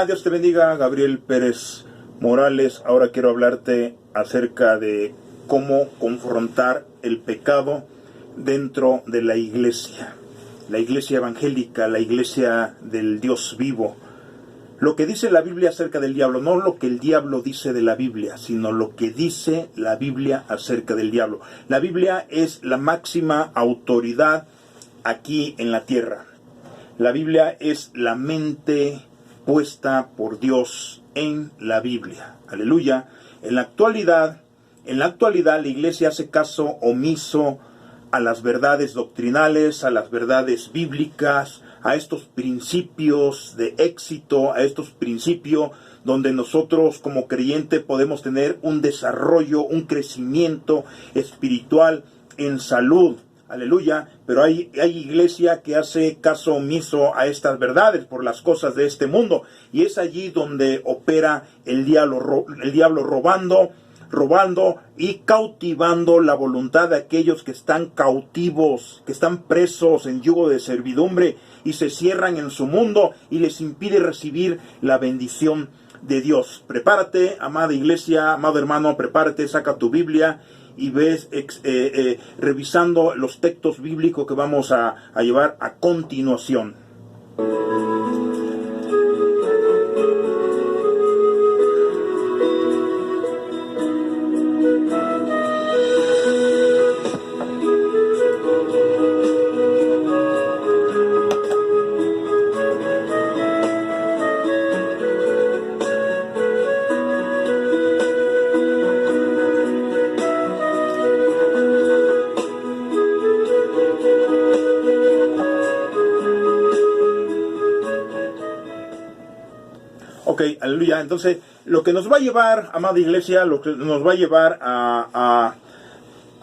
Hola, Dios te bendiga, Gabriel Pérez Morales. Ahora quiero hablarte acerca de cómo confrontar el pecado dentro de la iglesia evangélica, la iglesia del Dios vivo. Lo que dice la Biblia acerca del diablo, no lo que el diablo dice de la Biblia, sino lo que dice la Biblia acerca del diablo. La Biblia es la máxima autoridad aquí en la tierra. La Biblia es la mente puesta por Dios en la Biblia. Aleluya. En la actualidad la iglesia hace caso omiso a las verdades doctrinales, a las verdades bíblicas, a estos principios de éxito, a estos principios donde nosotros como creyente podemos tener un desarrollo, un crecimiento espiritual en salud. Aleluya, pero hay iglesia que hace caso omiso a estas verdades por las cosas de este mundo. Y es allí donde opera el diablo robando y cautivando la voluntad de aquellos que están cautivos, que están presos en yugo de servidumbre y se cierran en su mundo y les impide recibir la bendición de Dios. Prepárate, amada iglesia, amado hermano, prepárate, saca tu Biblia y ves revisando los textos bíblicos que vamos a llevar a continuación. Ok, aleluya. Entonces, lo que nos va a llevar, amada iglesia, lo que nos va a llevar a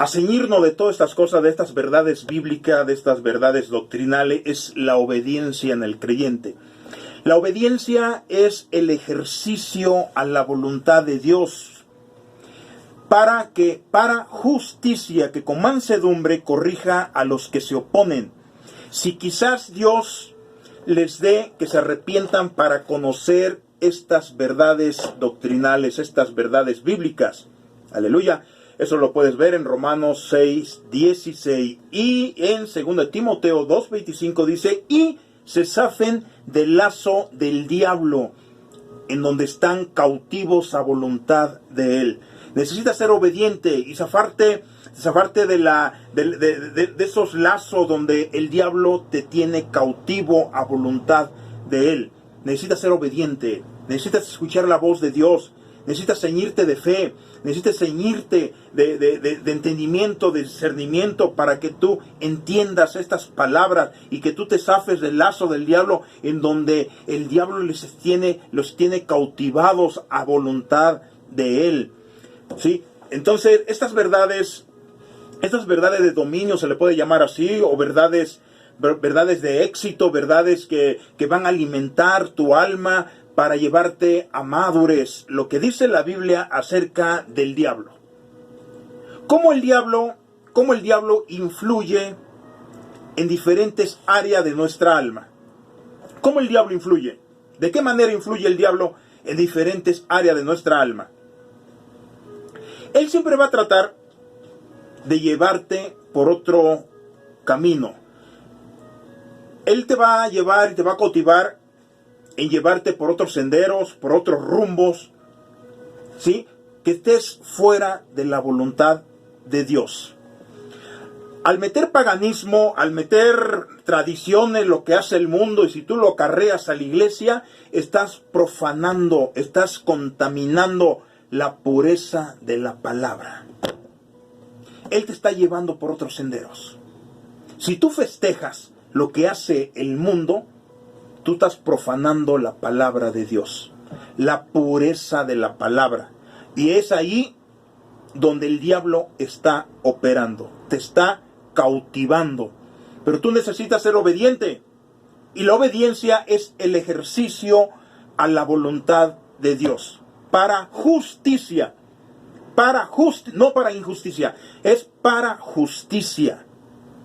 ceñirnos de todas estas cosas, de estas verdades bíblicas, de estas verdades doctrinales, es la obediencia en el creyente. La obediencia es el ejercicio a la voluntad de Dios para justicia, que con mansedumbre corrija a los que se oponen. Si quizás Dios les dé que se arrepientan para conocer estas verdades doctrinales, estas verdades bíblicas. Aleluya. Eso lo puedes ver en Romanos 6:16 y en 2 Timoteo 2:25 dice, y se zafen del lazo del diablo, en donde están cautivos a voluntad de él. Necesitas ser obediente y zafarte de esos lazos donde el diablo te tiene cautivo a voluntad de él. Necesitas ser obediente, necesitas escuchar la voz de Dios, necesitas ceñirte de fe, necesitas ceñirte de entendimiento, de discernimiento, para que tú entiendas estas palabras y que tú te zafes del lazo del diablo, en donde el diablo los tiene cautivados a voluntad de él. ¿Sí? Entonces, estas verdades de dominio, se le puede llamar así, o verdades de éxito, verdades que van a alimentar tu alma para llevarte a madurez. Lo que dice la Biblia acerca del diablo. ¿Cómo el diablo influye en diferentes áreas de nuestra alma? ¿Cómo el diablo influye? ¿De qué manera influye el diablo en diferentes áreas de nuestra alma? Él siempre va a tratar de llevarte por otro camino. Él te va a llevar y te va a cautivar en llevarte por otros senderos, por otros rumbos, ¿sí? Que estés fuera de la voluntad de Dios. Al meter paganismo, al meter tradiciones, lo que hace el mundo, y si tú lo acarreas a la iglesia, estás profanando, estás contaminando la pureza de la palabra. Él te está llevando por otros senderos. Si tú festejas lo que hace el mundo, tú estás profanando la palabra de Dios, la pureza de la palabra. Y es ahí donde el diablo está operando, te está cautivando. Pero tú necesitas ser obediente. Y la obediencia es el ejercicio a la voluntad de Dios. Para justicia. No para injusticia. Es para justicia.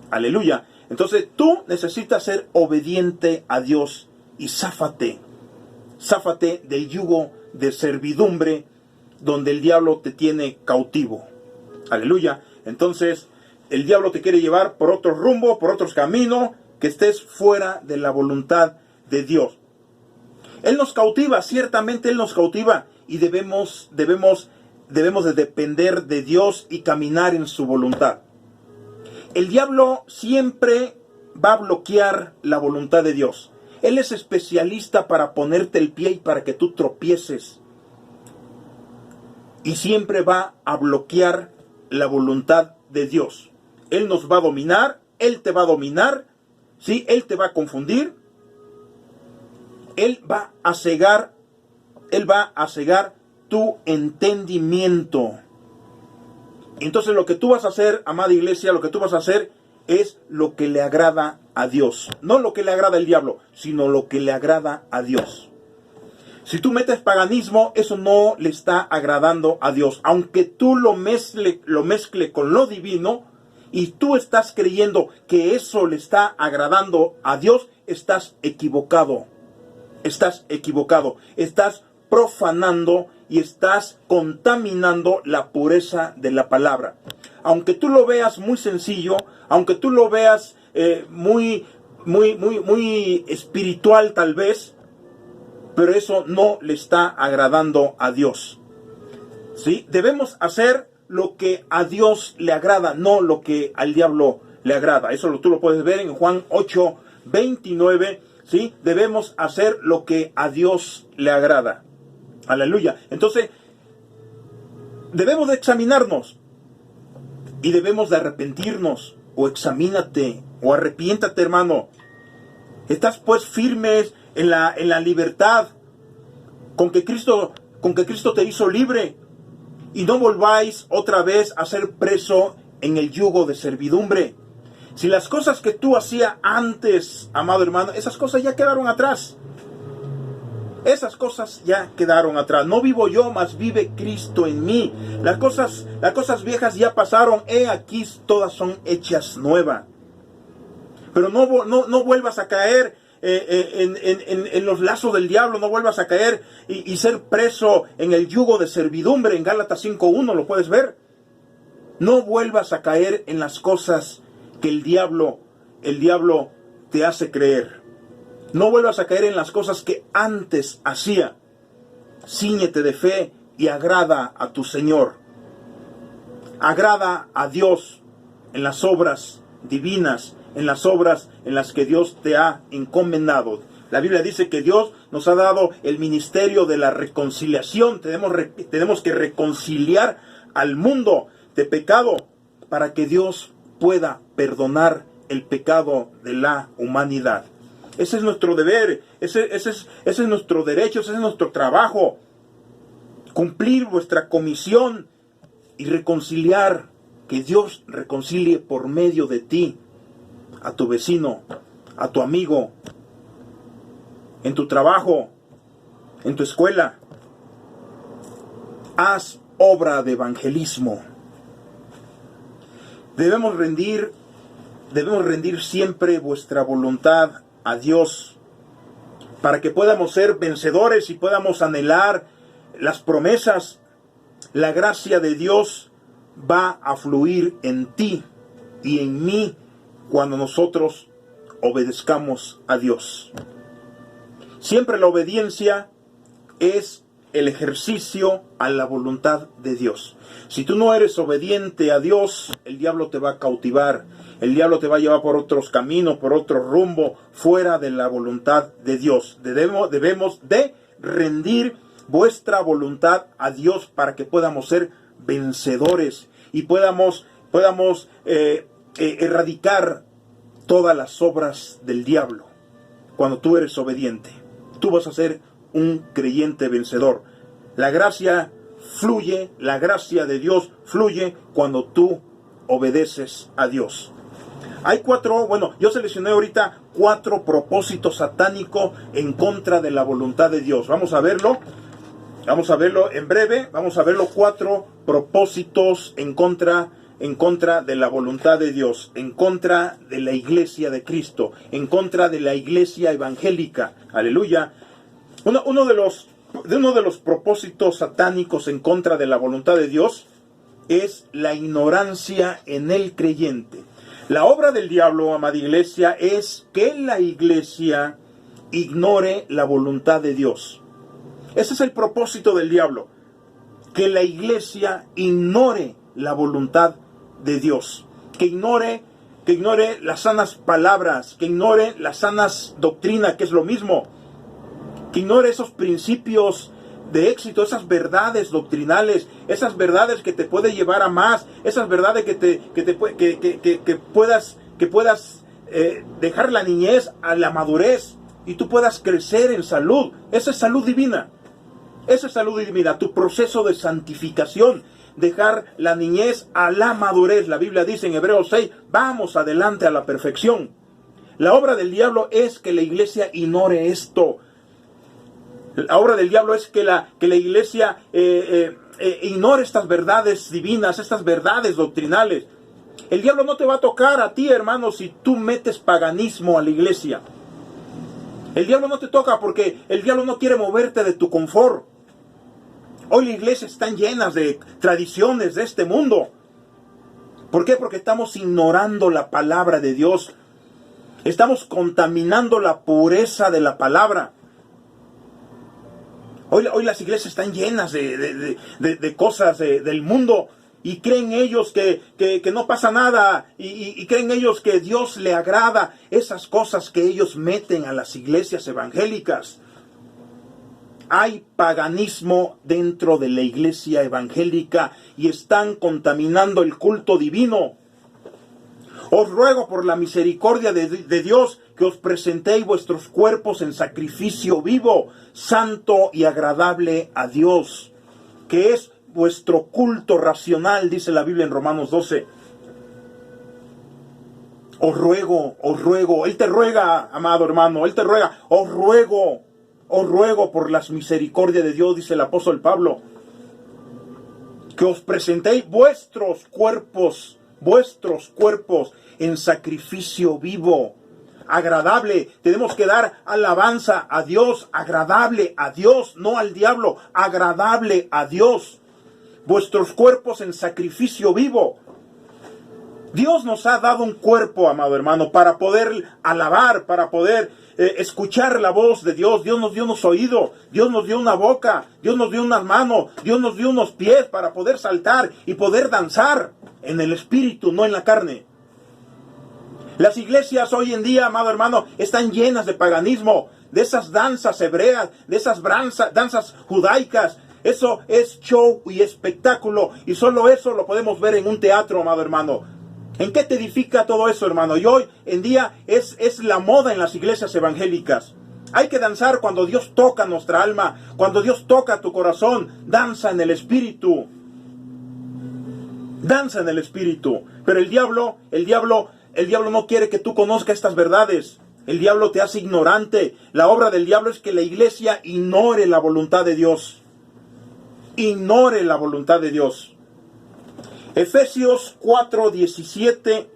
Aleluya. Entonces tú necesitas ser obediente a Dios. Y záfate Záfate del yugo de servidumbre donde el diablo te tiene cautivo. Aleluya. Entonces, el diablo te quiere llevar por otro rumbo, por otros caminos, que estés fuera de la voluntad de Dios. Él nos cautiva, ciertamente Él nos cautiva, y debemos de depender de Dios y caminar en su voluntad. El diablo siempre va a bloquear la voluntad de Dios. Él es especialista para ponerte el pie y para que tú tropieces. Y siempre va a bloquear la voluntad de Dios. Él nos va a dominar, Él te va a dominar, ¿sí? Él te va a confundir, Él va a cegar tu entendimiento. Entonces lo que tú vas a hacer, amada iglesia, lo que tú vas a hacer es lo que le agrada a Dios. No lo que le agrada al diablo, sino lo que le agrada a Dios. Si tú metes paganismo, eso no le está agradando a Dios. Aunque tú lo mezcle con lo divino y tú estás creyendo que eso le está agradando a Dios, estás equivocado. Estás equivocado. Estás profanando y estás contaminando la pureza de la palabra. Aunque tú lo veas muy sencillo, aunque tú lo veas muy espiritual tal vez, pero eso no le está agradando a Dios. ¿Sí? Debemos hacer lo que a Dios le agrada, no lo que al diablo le agrada. Eso tú lo puedes ver en Juan 8:29. ¿Sí? Debemos hacer lo que a Dios le agrada. Aleluya. Entonces, debemos de examinarnos y debemos de arrepentirnos. O examínate, o arrepiéntate, hermano. Estás pues firmes en la libertad con que Cristo te hizo libre, y no volváis otra vez a ser preso en el yugo de servidumbre. Si las cosas que tú hacías antes, amado hermano, esas cosas ya quedaron atrás. Esas cosas ya quedaron atrás. No vivo yo, mas vive Cristo en mí. Las cosas viejas ya pasaron. He aquí todas son hechas nuevas. Pero no vuelvas a caer en los lazos del diablo. No vuelvas a caer y ser preso en el yugo de servidumbre. En Gálatas 5:1 lo puedes ver. No vuelvas a caer en las cosas que el diablo te hace creer. No vuelvas a caer en las cosas que antes hacía. Cíñete de fe y agrada a tu Señor. Agrada a Dios en las obras divinas, en las obras en las que Dios te ha encomendado. La Biblia dice que Dios nos ha dado el ministerio de la reconciliación. Tenemos que reconciliar al mundo de pecado para que Dios pueda perdonar el pecado de la humanidad. Ese es nuestro deber, ese es nuestro derecho, ese es nuestro trabajo. Cumplir vuestra comisión y reconciliar, que Dios reconcilie por medio de ti a tu vecino, a tu amigo, en tu trabajo, en tu escuela. Haz obra de evangelismo. Debemos rendir siempre vuestra voluntad a Dios, para que podamos ser vencedores y podamos anhelar las promesas. La gracia de Dios va a fluir en ti y en mí cuando nosotros obedezcamos a Dios. Siempre la obediencia es el ejercicio a la voluntad de Dios. Si tú no eres obediente a Dios, el diablo te va a cautivar. El diablo te va a llevar por otros caminos, por otro rumbo, fuera de la voluntad de Dios. Debemos de rendir vuestra voluntad a Dios para que podamos ser vencedores y podamos erradicar todas las obras del diablo. Cuando tú eres obediente, tú vas a ser un creyente vencedor. La gracia fluye, la gracia de Dios fluye cuando tú obedeces a Dios. Hay yo seleccioné ahorita 4 propósitos satánicos en contra de la voluntad de Dios. Vamos a verlo en breve. Vamos a verlo 4 propósitos en contra de la voluntad de Dios, en contra de la iglesia de Cristo, en contra de la iglesia evangélica. Aleluya. Uno de los propósitos satánicos en contra de la voluntad de Dios es la ignorancia en el creyente. La obra del diablo, amada iglesia, es que la iglesia ignore la voluntad de Dios. Ese es el propósito del diablo, que la iglesia ignore la voluntad de Dios, que ignore las sanas palabras, que ignore las sanas doctrinas, que es lo mismo, que ignore esos principios de éxito, esas verdades doctrinales, esas verdades que te pueden llevar a más, esas verdades que puedas dejar la niñez a la madurez y tú puedas crecer en salud. Esa es salud divina. Esa es salud divina, tu proceso de santificación, dejar la niñez a la madurez. La Biblia dice en Hebreos 6, vamos adelante a la perfección. La obra del diablo es que la iglesia ignore esto. La obra del diablo es que la iglesia ignore estas verdades divinas, estas verdades doctrinales. El diablo no te va a tocar a ti, hermano, si tú metes paganismo a la iglesia. El diablo no te toca porque el diablo no quiere moverte de tu confort. Hoy las iglesias están llenas de tradiciones de este mundo. ¿Por qué? Porque estamos ignorando la palabra de Dios. Estamos contaminando la pureza de la palabra. Hoy las iglesias están llenas de cosas del mundo y creen ellos que no pasa nada y creen ellos que Dios le agrada esas cosas que ellos meten a las iglesias evangélicas. Hay paganismo dentro de la iglesia evangélica y están contaminando el culto divino. Os ruego por la misericordia de Dios que os presentéis vuestros cuerpos en sacrificio vivo, santo y agradable a Dios, que es vuestro culto racional, dice la Biblia en Romanos 12. Os ruego, Él te ruega, amado hermano, Él te ruega, os ruego por las misericordias de Dios, dice el apóstol Pablo, que os presentéis vuestros cuerpos en sacrificio vivo, agradable. Tenemos que dar alabanza a Dios, agradable a Dios, no al diablo, agradable a Dios. Vuestros cuerpos en sacrificio vivo. Dios nos ha dado un cuerpo, amado hermano, para poder alabar, para poder escuchar la voz de Dios. Dios nos dio unos oídos, Dios nos dio una boca, Dios nos dio unas manos, Dios nos dio unos pies para poder saltar y poder danzar en el espíritu, no en la carne. Las iglesias hoy en día, amado hermano, están llenas de paganismo, de esas danzas hebreas, de esas danzas judaicas. Eso es show y espectáculo, y solo eso lo podemos ver en un teatro, amado hermano. ¿En qué te edifica todo eso, hermano? Y hoy en día es la moda en las iglesias evangélicas. Hay que danzar cuando Dios toca nuestra alma, cuando Dios toca tu corazón. Danza en el espíritu. Danza en el espíritu. Pero el diablo no quiere que tú conozcas estas verdades. El diablo te hace ignorante. La obra del diablo es que la iglesia ignore la voluntad de Dios. Ignore la voluntad de Dios. Efesios 4:17.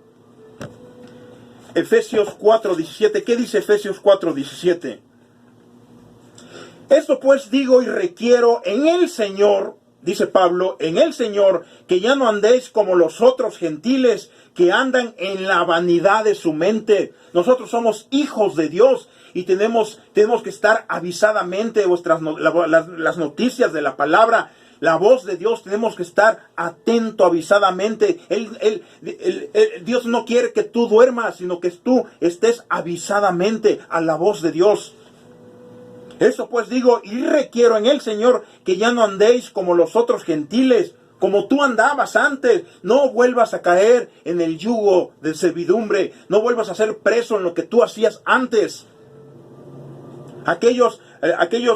Efesios 4:17. ¿Qué dice Efesios 4:17? Esto pues digo y requiero en el Señor, dice Pablo, en el Señor, que ya no andéis como los otros gentiles que andan en la vanidad de su mente. Nosotros somos hijos de Dios y tenemos que estar avisadamente las noticias de la palabra. La voz de Dios, tenemos que estar atento avisadamente. Dios no quiere que tú duermas, sino que tú estés avisadamente a la voz de Dios. Eso pues digo y requiero en el Señor que ya no andéis como los otros gentiles, como tú andabas antes. No vuelvas a caer en el yugo de servidumbre. No vuelvas a ser preso en lo que tú hacías antes. Aquellos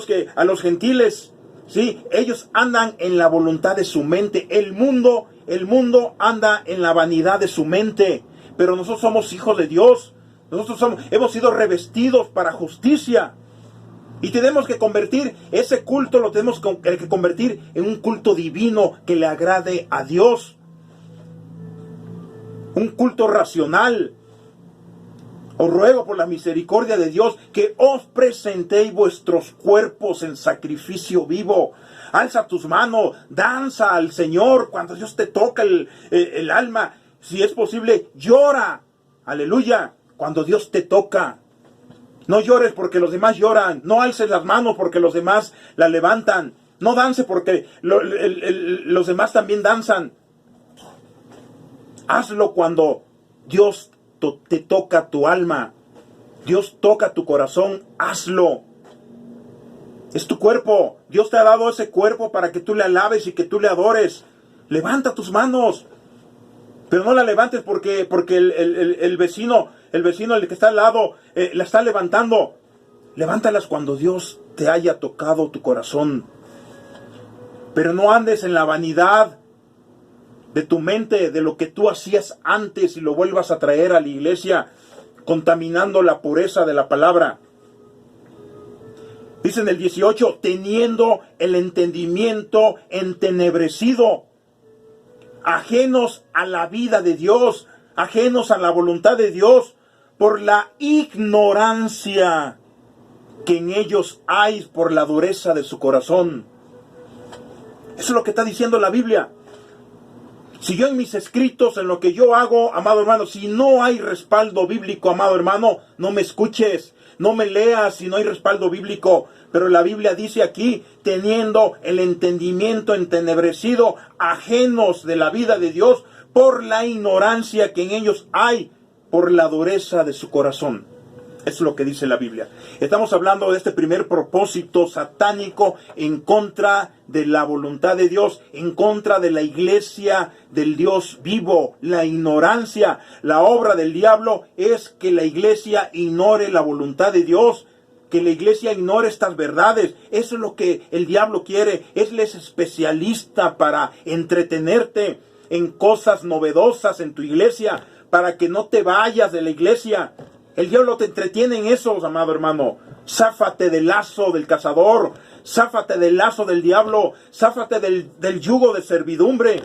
que a los gentiles, sí, ellos andan en la voluntad de su mente. El mundo anda en la vanidad de su mente. Pero nosotros somos hijos de Dios. Hemos sido revestidos para justicia. Y tenemos que convertir ese culto, lo tenemos que convertir en un culto divino que le agrade a Dios. Un culto racional. Os ruego por la misericordia de Dios que os presentéis vuestros cuerpos en sacrificio vivo. Alza tus manos, danza al Señor cuando Dios te toca el alma. Si es posible, llora. Aleluya, cuando Dios te toca. No llores porque los demás lloran. No alces las manos porque los demás la levantan. No dance porque los demás también danzan. Hazlo cuando Dios te toca tu alma. Dios toca tu corazón. Hazlo. Es tu cuerpo. Dios te ha dado ese cuerpo para que tú le alabes y que tú le adores. Levanta tus manos. Pero no la levantes porque el vecino, el que está al lado, la está levantando. Levántalas cuando Dios te haya tocado tu corazón. Pero no andes en la vanidad de tu mente, de lo que tú hacías antes y lo vuelvas a traer a la iglesia, contaminando la pureza de la palabra. Dice en el 18, teniendo el entendimiento entenebrecido, ajenos a la vida de Dios, ajenos a la voluntad de Dios, por la ignorancia que en ellos hay por la dureza de su corazón. Eso es lo que está diciendo la Biblia. Si yo en mis escritos, en lo que yo hago, amado hermano, si no hay respaldo bíblico, amado hermano, no me escuches, no me leas si no hay respaldo bíblico. Pero la Biblia dice aquí, teniendo el entendimiento entenebrecido, ajenos de la vida de Dios, por la ignorancia que en ellos hay, por la dureza de su corazón. Eso es lo que dice la Biblia. Estamos hablando de este primer propósito satánico en contra de la voluntad de Dios, en contra de la iglesia del Dios vivo, la ignorancia. La obra del diablo es que la iglesia ignore la voluntad de Dios, que la iglesia ignore estas verdades. Eso es lo que el diablo quiere. Él es especialista para entretenerte en cosas novedosas en tu iglesia, para que no te vayas de la iglesia. El diablo te entretiene en eso, amado hermano. Záfate del lazo del cazador, záfate del lazo del diablo, záfate del yugo de servidumbre.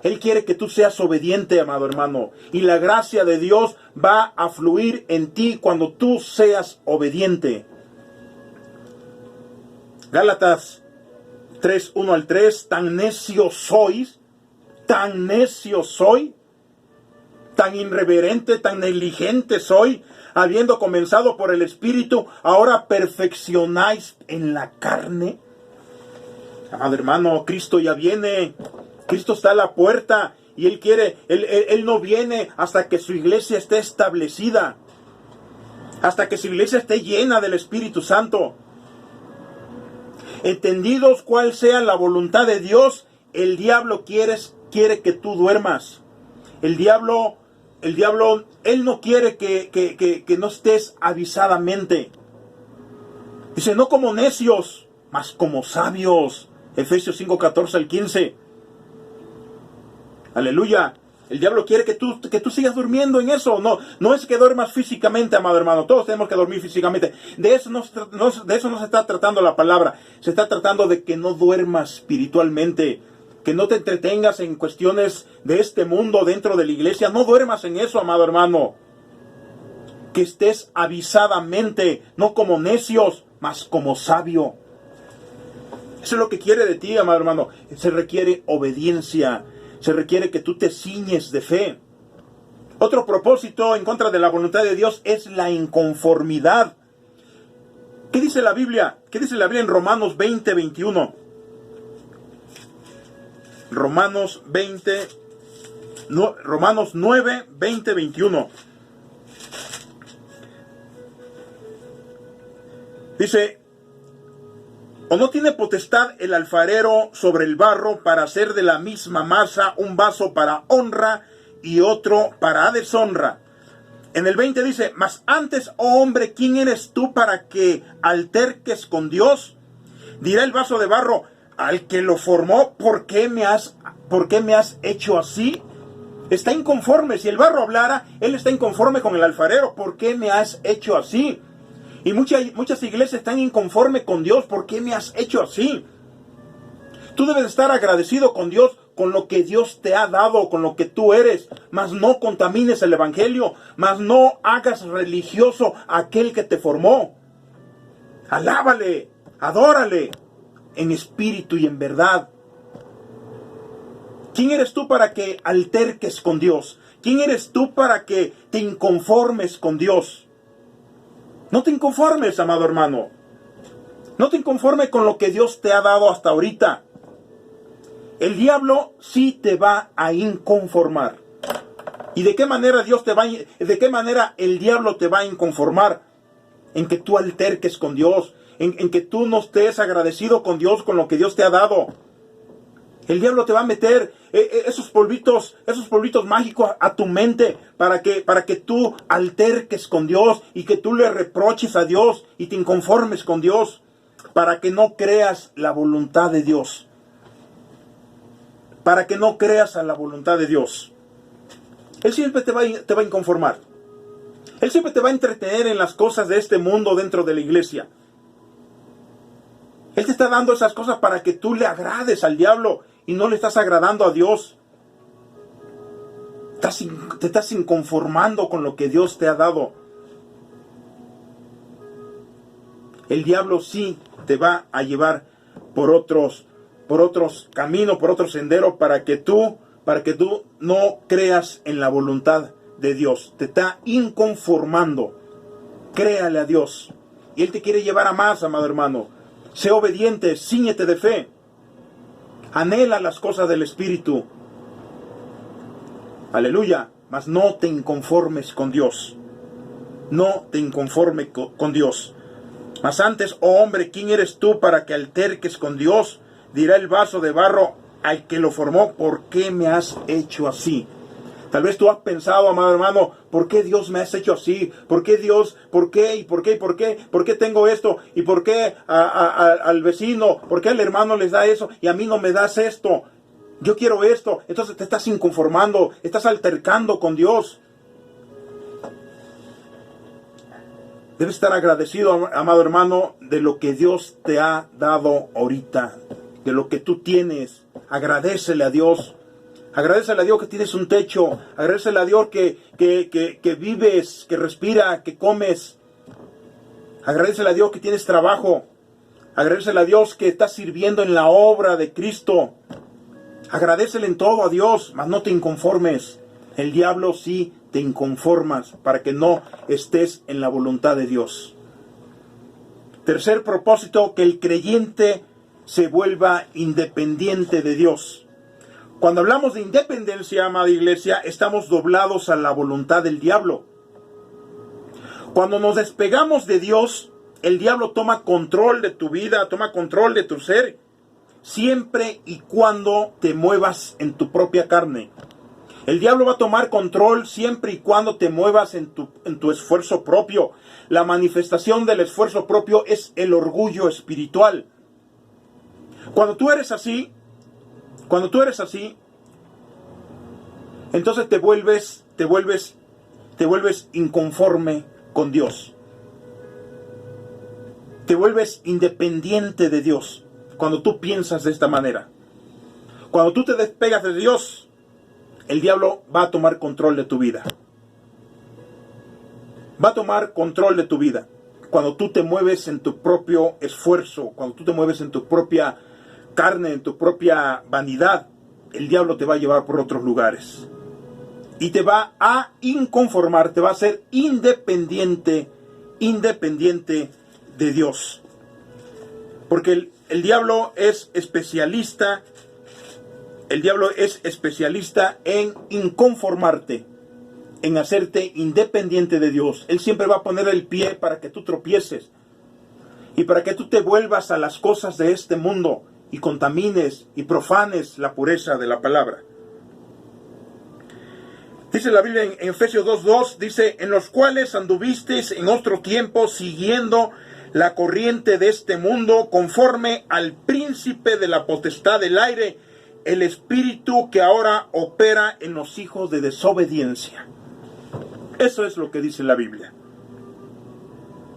Él quiere que tú seas obediente, amado hermano. Y la gracia de Dios va a fluir en ti cuando tú seas obediente. Gálatas 3, 1 al 3. Tan necios sois, tan necio soy, tan irreverente, tan negligente soy, habiendo comenzado por el Espíritu, ahora perfeccionáis en la carne. Amado hermano, Cristo ya viene. Cristo está a la puerta y Él quiere, Él no viene hasta que su iglesia esté establecida, hasta que su iglesia esté llena del Espíritu Santo. Entendidos cuál sea la voluntad de Dios, el diablo quiere que tú duermas. El diablo, él no quiere que no estés avisadamente. Dice, no como necios, mas como sabios. Efesios 5, 14 al 15. Aleluya. El diablo quiere que tú sigas durmiendo en eso. No es que duermas físicamente, amado hermano. Todos tenemos que dormir físicamente. De eso no se está tratando la palabra. Se está tratando de que no duermas espiritualmente. Que no te entretengas en cuestiones de este mundo dentro de la iglesia. No duermas en eso, amado hermano. Que estés avisadamente, no como necios, mas como sabio. Eso es lo que quiere de ti, amado hermano. Se requiere obediencia. Se requiere que tú te ciñes de fe. Otro propósito en contra de la voluntad de Dios es la inconformidad. ¿Qué dice la Biblia? ¿Qué dice la Biblia en Romanos 20, 21? Romanos 9, 20, 21. Dice, ¿o no tiene potestad el alfarero sobre el barro para hacer de la misma masa un vaso para honra y otro para deshonra? En el 20 dice, mas antes, oh hombre, ¿quién eres tú para que alterques con Dios? Dirá el vaso de barro al que lo formó, ¿por qué me has hecho así? Está inconforme. Si el barro hablara, él está inconforme con el alfarero. ¿Por qué me has hecho así? Y muchas iglesias están inconformes con Dios. ¿Por qué me has hecho así? Tú debes estar agradecido con Dios con lo que Dios te ha dado, con lo que tú eres, mas no contamines el evangelio, mas no hagas religioso a aquel que te formó. Alábale, adórale, en espíritu y en verdad. ¿Quién eres tú para que alterques con Dios? ¿Quién eres tú para que te inconformes con Dios? No te inconformes, amado hermano. No te inconformes con lo que Dios te ha dado hasta ahorita. El diablo sí te va a inconformar. ¿Y de qué manera de qué manera el diablo te va a inconformar? En que tú alterques con Dios, en que tú no estés agradecido con Dios, con lo que Dios te ha dado. El diablo te va a meter esos polvitos mágicos a tu mente para que tú alterques con Dios y que tú le reproches a Dios y te inconformes con Dios, para que no creas la voluntad de Dios. Para que no creas a la voluntad de Dios. Él siempre te va a inconformar. Él siempre te va a entretener en las cosas de este mundo dentro de la iglesia. Él te está dando esas cosas para que tú le agrades al diablo y no le estás agradando a Dios. Te estás inconformando con lo que Dios te ha dado. El diablo sí te va a llevar por otros caminos, por otro sendero, para que tú no creas en la voluntad de Dios. Te está inconformando. Créale a Dios. Y Él te quiere llevar a más, amado hermano. Sé obediente, cíñete de fe. Anhela las cosas del Espíritu. Aleluya. Mas no te inconformes con Dios. No te inconformes con Dios. Mas antes, oh hombre, ¿quién eres tú para que alterques con Dios? Dirá el vaso de barro al que lo formó, ¿por qué me has hecho así? Tal vez tú has pensado, amado hermano, ¿por qué Dios me has hecho así? ¿Por qué Dios? ¿Por qué? ¿Y por qué? ¿Y por qué? ¿Por qué tengo esto? ¿Y por qué al vecino? ¿Por qué al hermano les da eso? Y a mí no me das esto. Yo quiero esto. Entonces te estás inconformando, estás altercando con Dios. Debes estar agradecido, amado hermano, de lo que Dios te ha dado ahorita, de lo que tú tienes. Agradécele a Dios. Agradécele a Dios que tienes un techo. Agradécele a Dios que vives, que respira, que comes. Agradécele a Dios que tienes trabajo. Agradécele a Dios que estás sirviendo en la obra de Cristo. Agradécele en todo a Dios, mas no te inconformes. El diablo sí te inconformas para que no estés en la voluntad de Dios. Tercer propósito, que el creyente se vuelva independiente de Dios. Cuando hablamos de independencia, amada iglesia, estamos doblados a la voluntad del diablo. Cuando nos despegamos de Dios, el diablo toma control de tu vida, toma control de tu ser, siempre y cuando te muevas en tu propia carne. El diablo va a tomar control siempre y cuando te muevas en tu esfuerzo propio. La manifestación del esfuerzo propio es el orgullo espiritual. Cuando tú eres así, entonces te vuelves inconforme con Dios. Te vuelves independiente de Dios cuando tú piensas de esta manera. Cuando tú te despegas de Dios, el diablo va a tomar control de tu vida. Va a tomar control de tu vida. Cuando tú te mueves en tu propio esfuerzo, cuando tú te mueves en tu propia carne, en tu propia vanidad, el diablo te va a llevar por otros lugares. Y te va a inconformar, te va a hacer independiente de Dios. Porque el diablo es especialista en inconformarte, en hacerte independiente de Dios. Él siempre va a poner el pie para que tú tropieces y para que tú te vuelvas a las cosas de este mundo y contamines y profanes la pureza de la palabra. Dice la Biblia en Efesios 2:2, dice, en los cuales anduvisteis en otro tiempo siguiendo la corriente de este mundo, conforme al príncipe de la potestad del aire, el espíritu que ahora opera en los hijos de desobediencia. Eso es lo que dice la Biblia.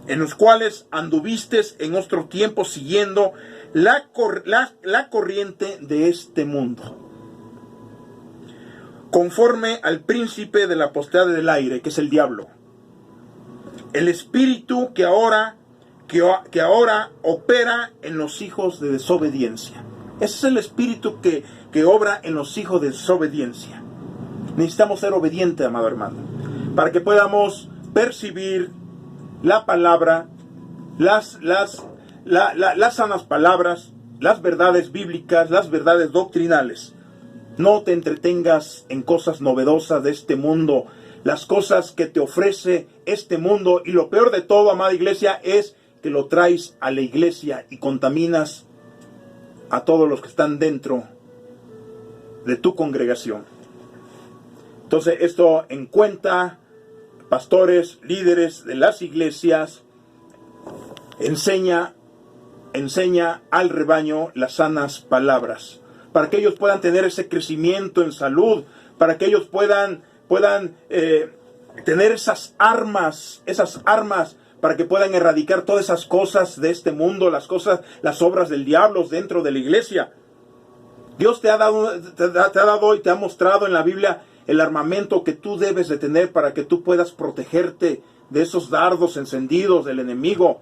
En los cuales anduvisteis en otro tiempo siguiendo la corriente de este mundo. conforme al príncipe de la potestad del aire, que es el diablo. El espíritu que ahora opera en los hijos de desobediencia. Ese es el espíritu que obra en los hijos de desobediencia. Necesitamos ser obedientes, amado hermano, para que podamos percibir la palabra, las sanas palabras, las verdades bíblicas, las verdades doctrinales. No te entretengas en cosas novedosas de este mundo, las cosas que te ofrece este mundo, y lo peor de todo, amada iglesia, es que lo traes a la iglesia y contaminas a todos los que están dentro de tu congregación. Entonces, esto en cuenta, pastores, líderes de las iglesias, enseña al rebaño las sanas palabras, para que ellos puedan tener ese crecimiento en salud, para que ellos puedan tener esas armas, para que puedan erradicar todas esas cosas de este mundo, las obras del diablo dentro de la iglesia. Dios te ha dado y te ha mostrado en la Biblia el armamento que tú debes de tener para que tú puedas protegerte de esos dardos encendidos del enemigo.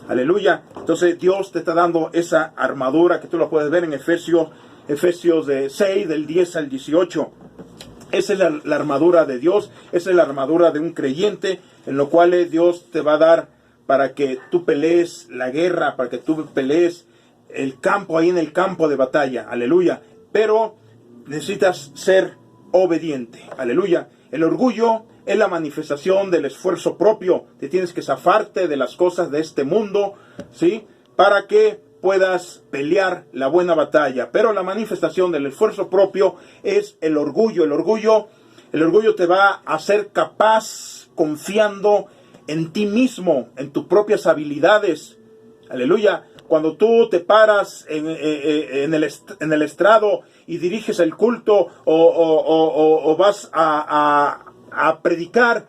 Aleluya. Entonces Dios te está dando esa armadura que tú la puedes ver en Efesios 6, del 10 al 18. Esa es la armadura de Dios, esa es la armadura de un creyente, en lo cual Dios te va a dar para que tú pelees la guerra, para que tú pelees el campo, ahí en el campo de batalla. Aleluya. Pero necesitas ser obediente. Aleluya. El orgullo es la manifestación del esfuerzo propio. Te tienes que zafarte de las cosas de este mundo, ¿sí? Para que puedas pelear la buena batalla. Pero la manifestación del esfuerzo propio es el orgullo. El orgullo te va a hacer capaz confiando en ti mismo, en tus propias habilidades. Aleluya. Cuando tú te paras en el estrado y diriges el culto o vas a predicar,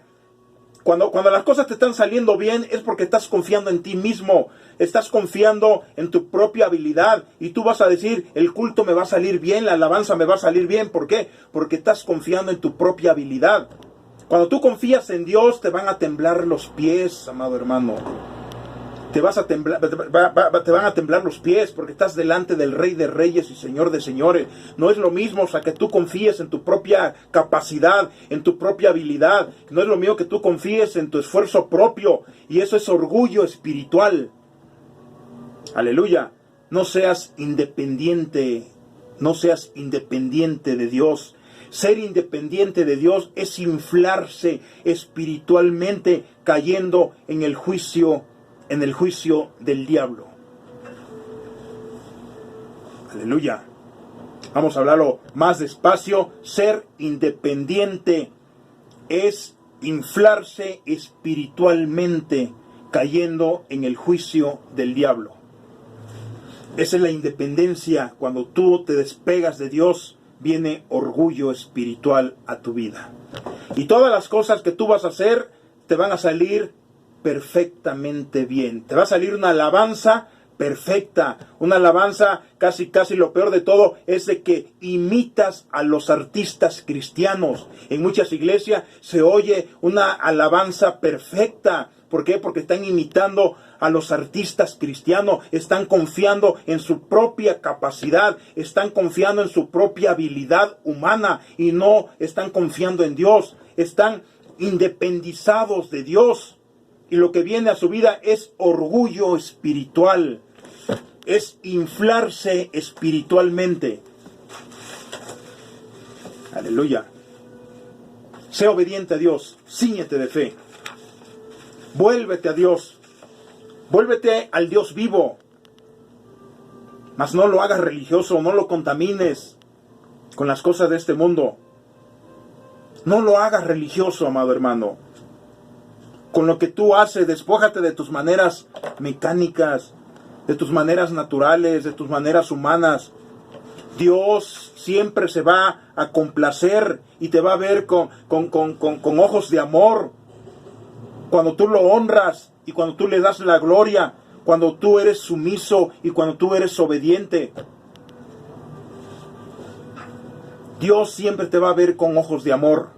cuando las cosas te están saliendo bien, es porque estás confiando en ti mismo, estás confiando en tu propia habilidad, y tú vas a decir, el culto me va a salir bien, la alabanza me va a salir bien. ¿Por qué? Porque estás confiando en tu propia habilidad. Cuando tú confías en Dios, te van a temblar los pies, amado hermano. Te van a temblar los pies, porque estás delante del Rey de Reyes y Señor de Señores. No es lo mismo, o sea, que tú confíes en tu propia capacidad, en tu propia habilidad. No es lo mismo que tú confíes en tu esfuerzo propio, y eso es orgullo espiritual. Aleluya. No seas independiente de Dios. Ser independiente de Dios es inflarse espiritualmente, cayendo en el juicio del diablo. Aleluya. Vamos a hablarlo más despacio. Ser independiente es inflarse espiritualmente, cayendo en el juicio del diablo. Esa es la independencia. Cuando tú te despegas de Dios, viene orgullo espiritual a tu vida. Y todas las cosas que tú vas a hacer te van a salir perfectamente bien. Te va a salir una alabanza perfecta, una alabanza casi lo peor de todo es de que imitas a los artistas cristianos. En muchas iglesias se oye una alabanza perfecta. ¿Por qué? Porque están imitando a los artistas cristianos, están confiando en su propia capacidad, están confiando en su propia habilidad humana y no están confiando en Dios, están independizados de Dios. Y lo que viene a su vida es orgullo espiritual, es inflarse espiritualmente. Aleluya. Sé obediente a Dios, cíñete de fe. Vuélvete a Dios, vuélvete al Dios vivo. Mas no lo hagas religioso, no lo contamines con las cosas de este mundo. No lo hagas religioso, amado hermano. Con lo que tú haces, despójate de tus maneras mecánicas, de tus maneras naturales, de tus maneras humanas. Dios siempre se va a complacer y te va a ver con ojos de amor. Cuando tú lo honras y cuando tú le das la gloria, cuando tú eres sumiso y cuando tú eres obediente. Dios siempre te va a ver con ojos de amor.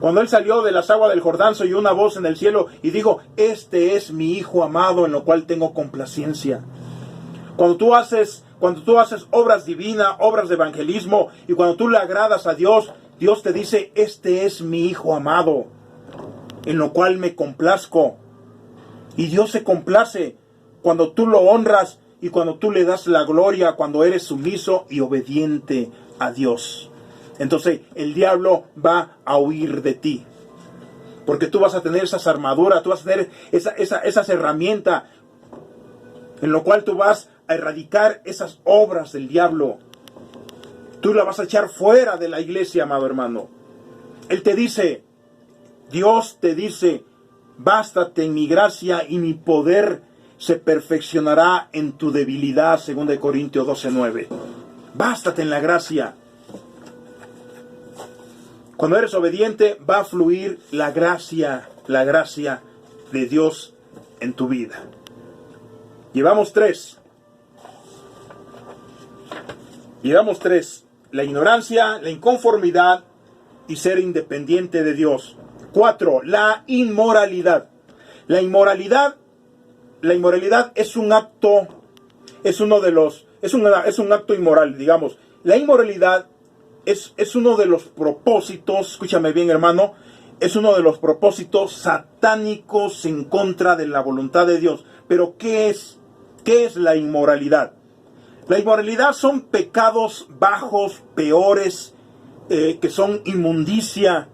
Cuando Él salió de las aguas del Jordán, se oyó una voz en el cielo y dijo: este es mi Hijo amado, en lo cual tengo complacencia. Cuando tú haces obras divinas, obras de evangelismo, y cuando tú le agradas a Dios, Dios te dice: este es mi Hijo amado, en lo cual me complazco. Y Dios se complace cuando tú lo honras y cuando tú le das la gloria, cuando eres sumiso y obediente a Dios. Entonces el diablo va a huir de ti, porque tú vas a tener esas armaduras, tú vas a tener esas herramientas en lo cual tú vas a erradicar esas obras del diablo. Tú la vas a echar fuera de la iglesia, amado hermano. Él te dice, Dios te dice: bástate en mi gracia y mi poder se perfeccionará en tu debilidad, 2 Corintios 12:9. Bástate en la gracia. Cuando eres obediente, va a fluir la gracia de Dios en tu vida. Llevamos tres. La ignorancia, la inconformidad y ser independiente de Dios. 4. La inmoralidad. La inmoralidad es un acto, es un acto inmoral, digamos. La inmoralidad es uno de los propósitos, escúchame bien, hermano, es uno de los propósitos satánicos en contra de la voluntad de Dios. Pero ¿qué es la inmoralidad? La inmoralidad son pecados bajos, peores, que son inmundicia,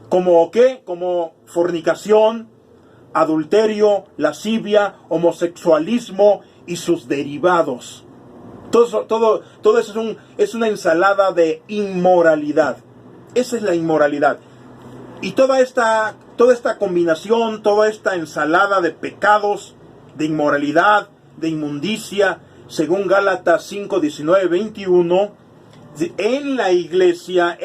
como ¿qué? Como fornicación, adulterio, lascivia, homosexualismo y sus derivados. Todo eso es una ensalada de inmoralidad. Esa es la inmoralidad. Y toda esta combinación, toda esta ensalada de pecados, de inmoralidad, de inmundicia, según Gálatas 5, 19, 21, en la iglesia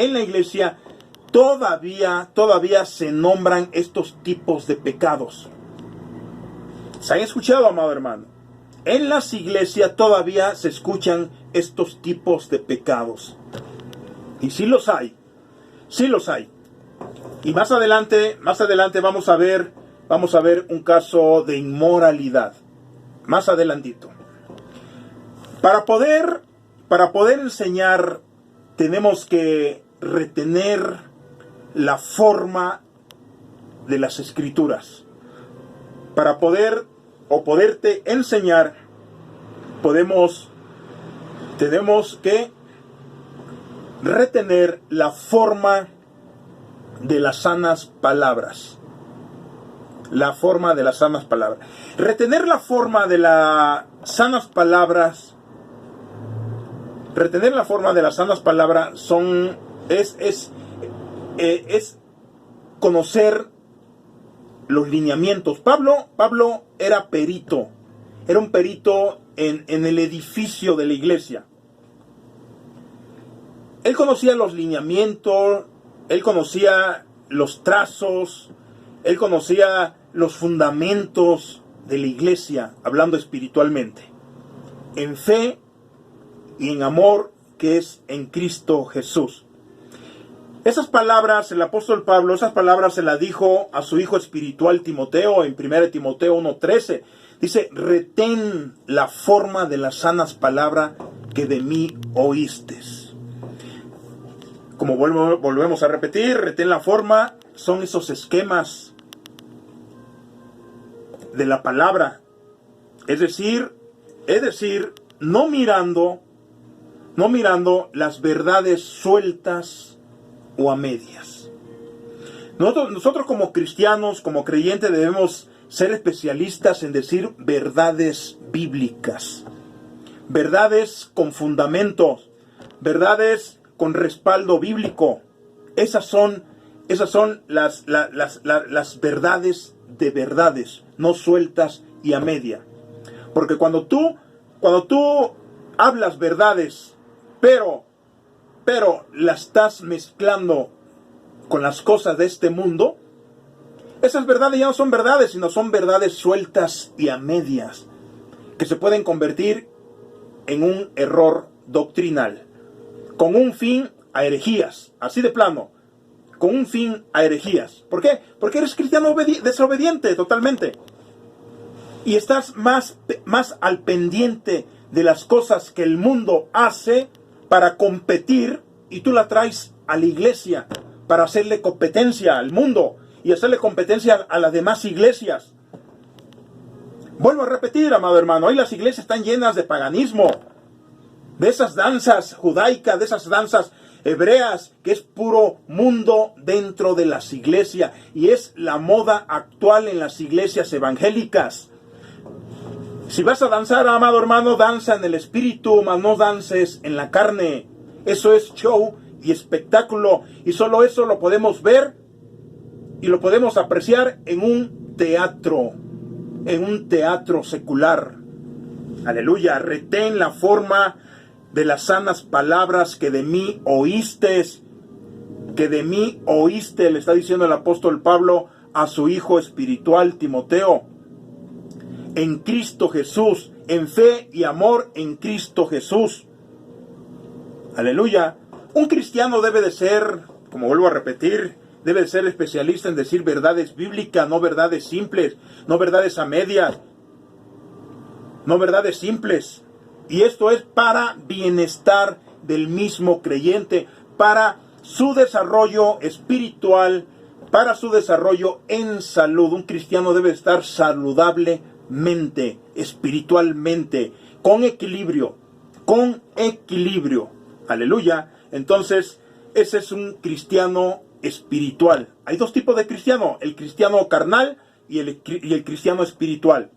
todavía se nombran estos tipos de pecados. ¿Se han escuchado, amado hermano? En las iglesias todavía se escuchan estos tipos de pecados. Y sí los hay. Y más adelante vamos a ver un caso de inmoralidad. Más adelantito. Para poder enseñar, tenemos que retener la forma de las escrituras. Para poderte enseñar, tenemos que retener la forma de las sanas palabras. La forma de las sanas palabras. Retener la forma de las sanas palabras. Retener la forma de las sanas palabras es conocer los lineamientos. Pablo era perito. Era un perito en el edificio de la iglesia. Él conocía los lineamientos, él conocía los trazos, él conocía los fundamentos de la iglesia, hablando espiritualmente, en fe y en amor, que es en Cristo Jesús. Esas palabras, el apóstol Pablo, esas palabras se las dijo a su hijo espiritual Timoteo, en 1 Timoteo 1:13. Dice: retén la forma de las sanas palabras que de mí oíste. Como volvemos a repetir, retén la forma, son esos esquemas de la palabra. Es decir, no mirando las verdades sueltas o a medias. Nosotros como cristianos, como creyentes, debemos ser especialistas en decir verdades bíblicas, verdades con fundamentos, verdades con respaldo bíblico. Esas son las verdades de verdades, no sueltas y a media. Porque cuando tú hablas verdades, pero las estás mezclando con las cosas de este mundo, esas verdades ya no son verdades, sino son verdades sueltas y a medias, que se pueden convertir en un error doctrinal. con un fin a herejías, así de plano, con un fin a herejías. ¿Por qué? Porque eres cristiano desobediente totalmente. Y estás más al pendiente de las cosas que el mundo hace para competir, y tú la traes a la iglesia para hacerle competencia al mundo y hacerle competencia a las demás iglesias. Vuelvo a repetir, amado hermano, hoy las iglesias están llenas de paganismo, de esas danzas judaicas, de esas danzas hebreas, que es puro mundo dentro de las iglesias, y es la moda actual en las iglesias evangélicas. Si vas a danzar, amado hermano, danza en el espíritu, mas no dances en la carne. Eso es show y espectáculo, y solo eso lo podemos ver y lo podemos apreciar en un teatro secular. Aleluya. Retén la forma de las sanas palabras que de mí oíste, le está diciendo el apóstol Pablo a su hijo espiritual Timoteo, en Cristo Jesús, en fe y amor en Cristo Jesús. Aleluya. Un cristiano debe de ser, como vuelvo a repetir, debe de ser especialista en decir verdades bíblicas, no verdades simples, no verdades a medias, no verdades simples. Y esto es para bienestar del mismo creyente, para su desarrollo espiritual, para su desarrollo en salud. Un cristiano debe estar saludablemente, espiritualmente, con equilibrio. Aleluya. Entonces, ese es un cristiano espiritual. Hay dos tipos de cristiano: el cristiano carnal y el cristiano espiritual.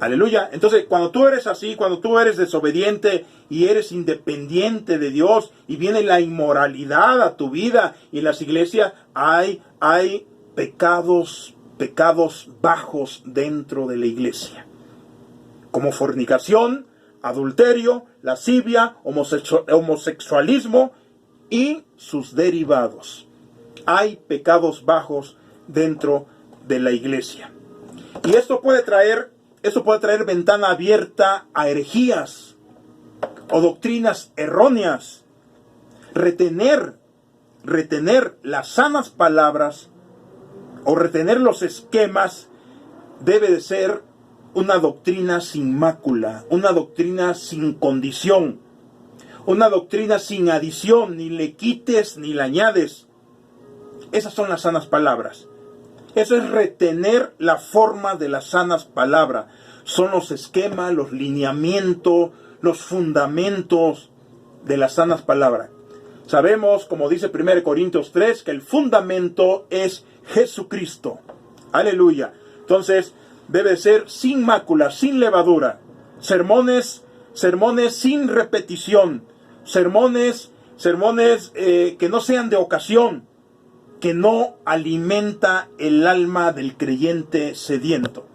Aleluya. Entonces, cuando tú eres así, cuando tú eres desobediente y eres independiente de Dios, y viene la inmoralidad a tu vida, y en las iglesias hay pecados bajos dentro de la iglesia, como fornicación, adulterio, lascivia, homosexualismo y sus derivados. Hay pecados bajos dentro de la iglesia. Y esto puede traer ventana abierta a herejías o doctrinas erróneas. Retener las sanas palabras o retener los esquemas debe de ser una doctrina sin mácula, una doctrina sin condición, una doctrina sin adición, ni le quites ni le añades. Esas son las sanas palabras. Eso es retener la forma de las sanas palabras. Son los esquemas, los lineamientos, los fundamentos de las sanas palabras. Sabemos, como dice 1 Corintios 3, que el fundamento es Jesucristo. Aleluya. Entonces, debe ser sin mácula, sin levadura. Sermones sin repetición. Sermones que no sean de ocasión, que no alimenta el alma del creyente sediento.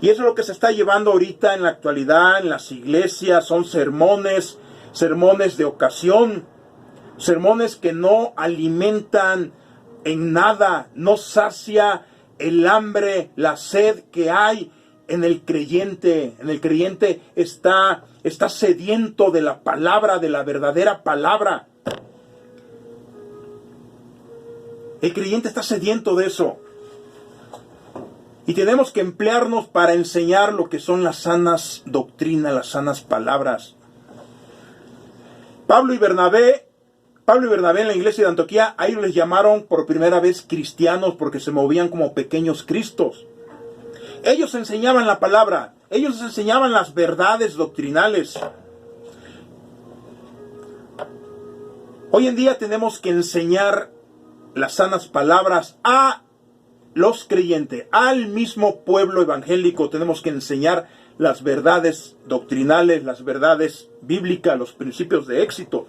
Y eso es lo que se está llevando ahorita en la actualidad en las iglesias. Son sermones de ocasión, sermones que no alimentan en nada, no sacia el hambre, la sed que hay en el creyente. En el creyente está sediento de la palabra, de la verdadera palabra. El creyente está sediento de eso. Y tenemos que emplearnos para enseñar lo que son las sanas doctrinas, las sanas palabras. Pablo y Bernabé en la iglesia de Antioquía, a ellos les llamaron por primera vez cristianos porque se movían como pequeños cristos. Ellos enseñaban la palabra, ellos enseñaban las verdades doctrinales. Hoy en día tenemos que enseñar las sanas palabras a los creyentes, al mismo pueblo evangélico. Tenemos que enseñar las verdades doctrinales, las verdades bíblicas, los principios de éxito.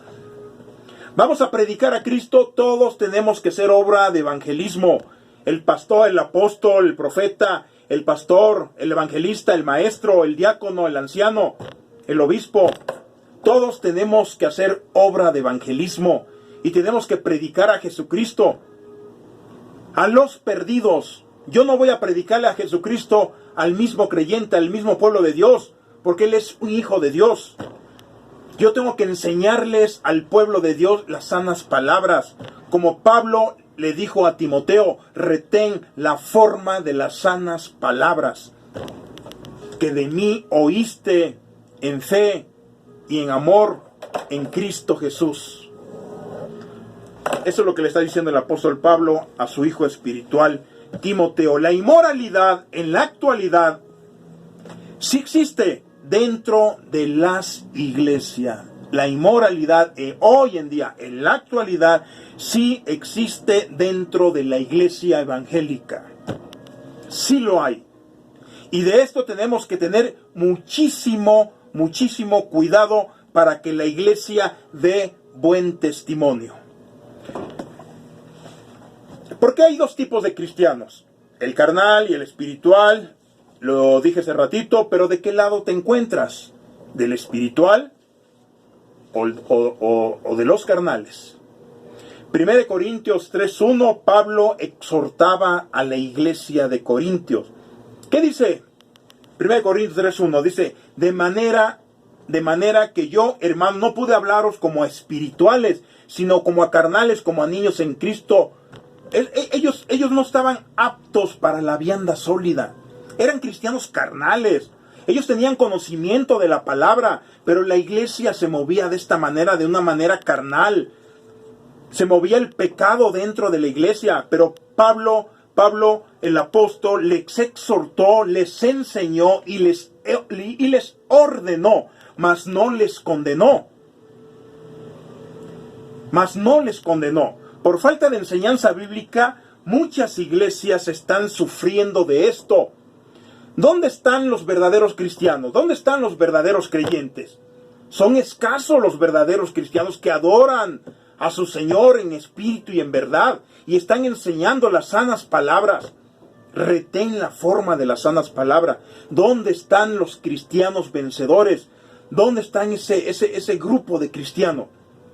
Vamos a predicar a Cristo, todos tenemos que ser obra de evangelismo. El pastor, el apóstol, el profeta, el pastor, el evangelista, el maestro, el diácono, el anciano, el obispo. Todos tenemos que hacer obra de evangelismo y tenemos que predicar a Jesucristo. A los perdidos. Yo no voy a predicarle a Jesucristo al mismo creyente, al mismo pueblo de Dios, porque Él es un hijo de Dios. Yo tengo que enseñarles al pueblo de Dios las sanas palabras. Como Pablo le dijo a Timoteo, retén la forma de las sanas palabras que de mí oíste en fe y en amor en Cristo Jesús. Eso es lo que le está diciendo el apóstol Pablo a su hijo espiritual, Timoteo. La inmoralidad en la actualidad sí existe dentro de las iglesias. La inmoralidad hoy en día, en la actualidad, sí existe dentro de la iglesia evangélica. Sí lo hay. Y de esto tenemos que tener muchísimo cuidado para que la iglesia dé buen testimonio. Porque hay dos tipos de cristianos, el carnal y el espiritual. Lo dije hace ratito, pero ¿de qué lado te encuentras? ¿Del espiritual o de los carnales? 1 Corintios 3:1, Pablo exhortaba a la iglesia de Corintios. ¿Qué dice? 1 Corintios 3:1 dice, de manera que yo, hermano, no pude hablaros como a espirituales, sino como a carnales, como a niños en Cristo. Ellos no estaban aptos para la vianda sólida. Eran cristianos carnales. Ellos tenían conocimiento de la palabra, pero la iglesia se movía de esta manera, de una manera carnal. Se movía el pecado dentro de la iglesia, pero Pablo el apóstol les exhortó, les enseñó y les ordenó, mas no les condenó. Por falta de enseñanza bíblica, muchas iglesias están sufriendo de esto. ¿Dónde están los verdaderos cristianos? ¿Dónde están los verdaderos creyentes? Son escasos los verdaderos cristianos que adoran a su Señor en espíritu y en verdad y están enseñando las sanas palabras. Retén la forma de las sanas palabras. ¿Dónde están los cristianos vencedores? ¿Dónde están ese grupo de cristianos?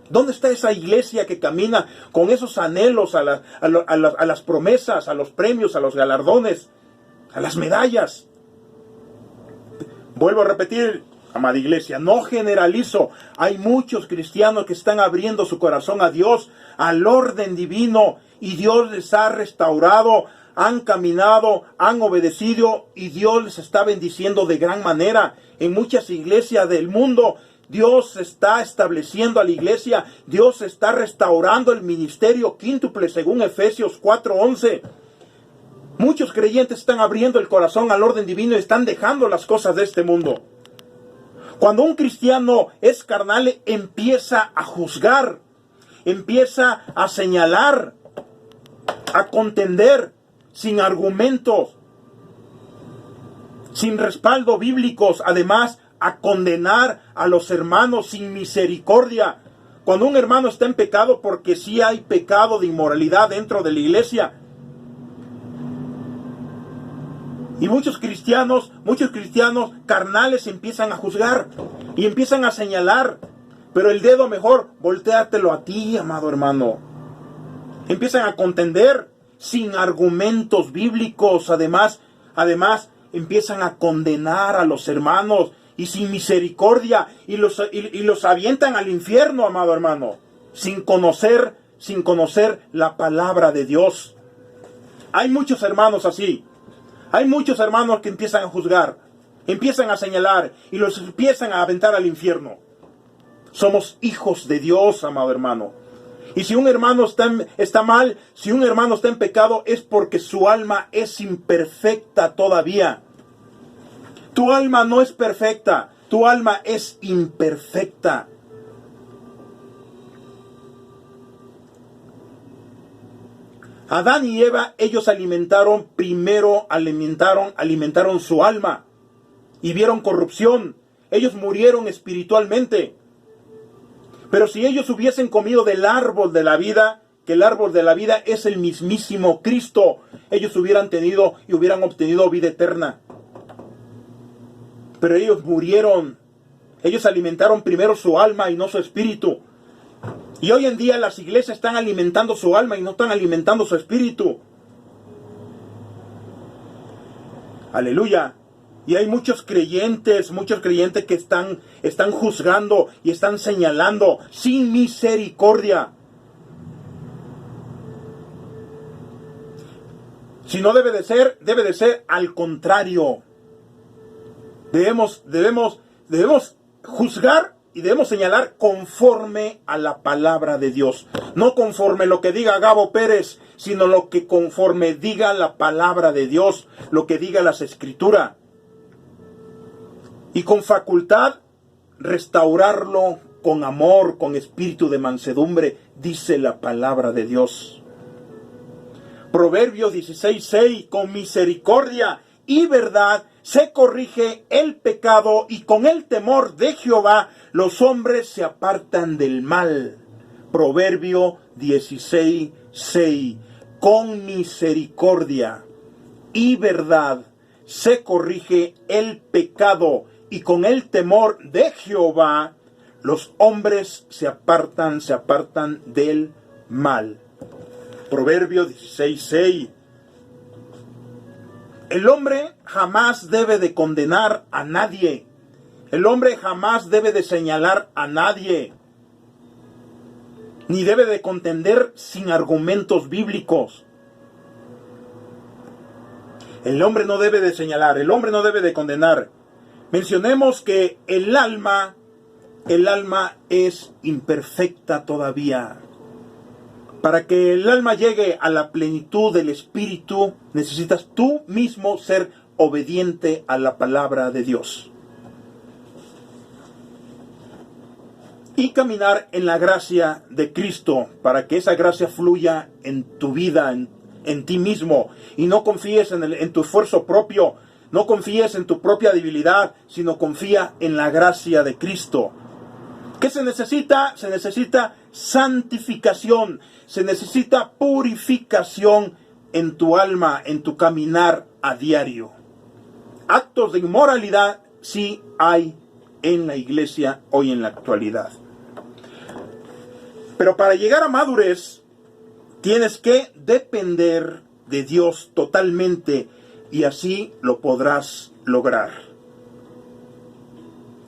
¿Dónde está esa iglesia que camina con esos anhelos a las promesas, a los premios, a los galardones, a las medallas? Vuelvo a repetir, amada iglesia, no generalizo. Hay muchos cristianos que están abriendo su corazón a Dios, al orden divino, y Dios les ha restaurado, han caminado, han obedecido, y Dios les está bendiciendo de gran manera. En muchas iglesias del mundo, Dios está estableciendo a la iglesia, Dios está restaurando el ministerio quíntuple según Efesios 4:11. Muchos creyentes están abriendo el corazón al orden divino y están dejando las cosas de este mundo. Cuando un cristiano es carnal, empieza a juzgar, empieza a señalar, a contender sin argumentos, sin respaldo bíblicos, además a condenar a los hermanos sin misericordia. Cuando un hermano está en pecado, porque sí hay pecado de inmoralidad dentro de la iglesia. Y muchos cristianos carnales empiezan a juzgar y empiezan a señalar. Pero el dedo mejor, voltéatelo a ti, amado hermano. Empiezan a contender sin argumentos bíblicos. Además, empiezan a condenar a los hermanos y sin misericordia. Y los avientan al infierno, amado hermano. Sin conocer la palabra de Dios. Hay muchos hermanos así. Hay muchos hermanos que empiezan a juzgar, empiezan a señalar y los empiezan a aventar al infierno. Somos hijos de Dios, amado hermano. Y si un hermano está mal, si un hermano está en pecado, es porque su alma es imperfecta todavía. Tu alma no es perfecta, tu alma es imperfecta. Adán y Eva, ellos alimentaron su alma y vieron corrupción. Ellos murieron espiritualmente. Pero si ellos hubiesen comido del árbol de la vida, que el árbol de la vida es el mismísimo Cristo, ellos hubieran tenido y hubieran obtenido vida eterna. Pero ellos murieron. Ellos alimentaron primero su alma y no su espíritu. Y hoy en día las iglesias están alimentando su alma y no están alimentando su espíritu. Aleluya. Y hay muchos creyentes que están juzgando y están señalando sin misericordia. Si no debe de ser al contrario. Debemos juzgar y debemos señalar conforme a la palabra de Dios. No conforme lo que diga Gabo Pérez, sino lo que conforme diga la palabra de Dios, lo que diga las Escrituras. Y con facultad restaurarlo con amor, con espíritu de mansedumbre, dice la palabra de Dios. Proverbios 16:6, con misericordia y verdad se corrige el pecado, y con el temor de Jehová los hombres se apartan del mal. Proverbio 16:6, con misericordia y verdad se corrige el pecado, y con el temor de Jehová los hombres se apartan del mal. Proverbio 16:6. El hombre jamás debe de condenar a nadie. El hombre jamás debe de señalar a nadie. Ni debe de contender sin argumentos bíblicos. El hombre no debe de señalar, el hombre no debe de condenar. Mencionemos que el alma es imperfecta todavía. Para que el alma llegue a la plenitud del Espíritu, necesitas tú mismo ser obediente a la palabra de Dios. Y caminar en la gracia de Cristo, para que esa gracia fluya en tu vida, en ti mismo. Y no confíes en tu esfuerzo propio, no confíes en tu propia debilidad, sino confía en la gracia de Cristo. ¿Qué se necesita? Se necesita santificación, se necesita purificación en tu alma, en tu caminar a diario. Actos de inmoralidad sí hay en la iglesia hoy en la actualidad. Pero para llegar a madurez, tienes que depender de Dios totalmente, y así lo podrás lograr.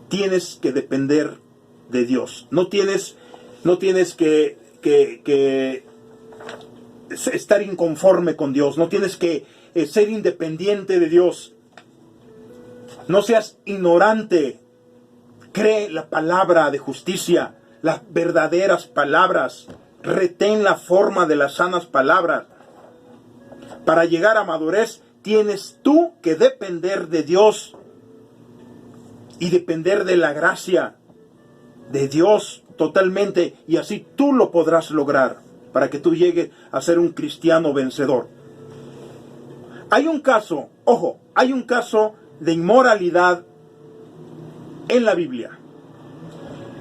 Tienes que depender de Dios. No tienes que estar inconforme con Dios. No tienes que ser independiente de Dios. No seas ignorante. Cree la palabra de justicia, las verdaderas palabras. Retén la forma de las sanas palabras. Para llegar a madurez, tienes tú que depender de Dios y depender de la gracia de Dios totalmente, y así tú lo podrás lograr para que tú llegues a ser un cristiano vencedor. Hay un caso, hay un caso de inmoralidad en la Biblia.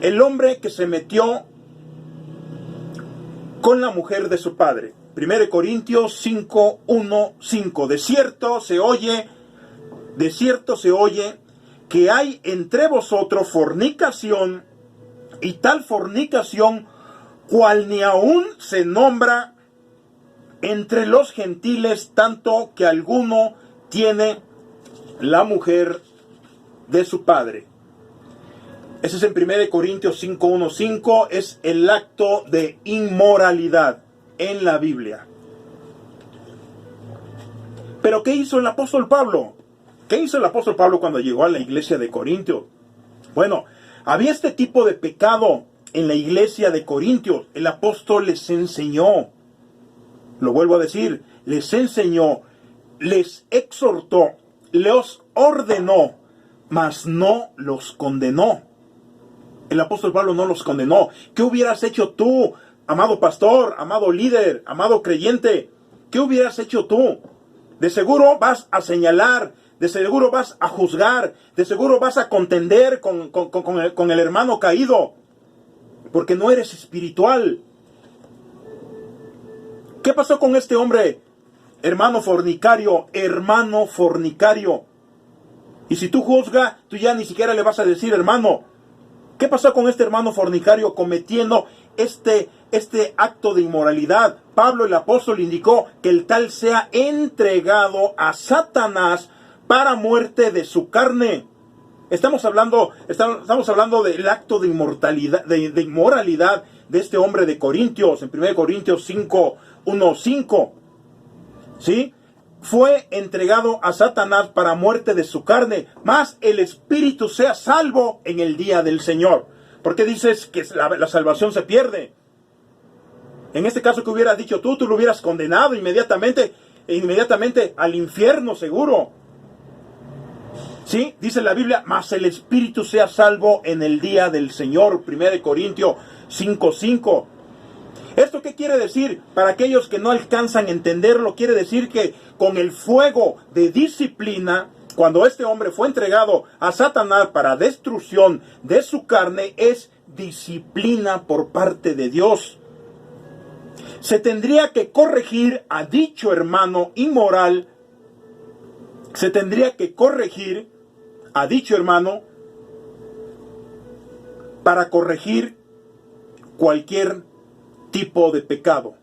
El hombre que se metió con la mujer de su padre. 1 Corintios 5:1-5. De cierto se oye que hay entre vosotros fornicación, y tal fornicación cual ni aún se nombra entre los gentiles, tanto que alguno tiene la mujer de su padre. Ese es en 1 Corintios 5:1-5, es el acto de inmoralidad en la Biblia. Pero ¿qué hizo el apóstol Pablo? ¿Qué hizo el apóstol Pablo cuando llegó a la iglesia de Corintios? Bueno, había este tipo de pecado en la iglesia de Corintios. El apóstol les enseñó, lo vuelvo a decir, les enseñó, les exhortó, los ordenó, mas no los condenó. El apóstol Pablo no los condenó. ¿Qué hubieras hecho tú, amado pastor, amado líder, amado creyente? ¿Qué hubieras hecho tú? De seguro vas a señalar, de seguro vas a juzgar, de seguro vas a contender con el hermano caído, porque no eres espiritual. ¿Qué pasó con este hombre? Hermano fornicario, hermano fornicario. Y si tú juzgas, tú ya ni siquiera le vas a decir hermano. ¿Qué pasó con este hermano fornicario cometiendo este acto de inmoralidad? Pablo el apóstol indicó que el tal sea entregado a Satanás para muerte de su carne. Estamos hablando del acto de inmortalidad, de inmoralidad de este hombre de Corintios, en 1 Corintios 5, 1, 5. ¿Sí? Fue entregado a Satanás para muerte de su carne, mas el espíritu sea salvo en el día del Señor. ¿Por qué dices que la salvación se pierde? En este caso, que hubieras dicho tú lo hubieras condenado inmediatamente al infierno, seguro. ¿Sí? Dice la Biblia, mas el espíritu sea salvo en el día del Señor. 1 Corintios 5:5. ¿Esto qué quiere decir? Para aquellos que no alcanzan a entenderlo, quiere decir que con el fuego de disciplina, cuando este hombre fue entregado a Satanás para destrucción de su carne, es disciplina por parte de Dios. Se tendría que corregir a dicho hermano inmoral, se tendría que corregir a dicho hermano para corregir cualquier tipo de pecado.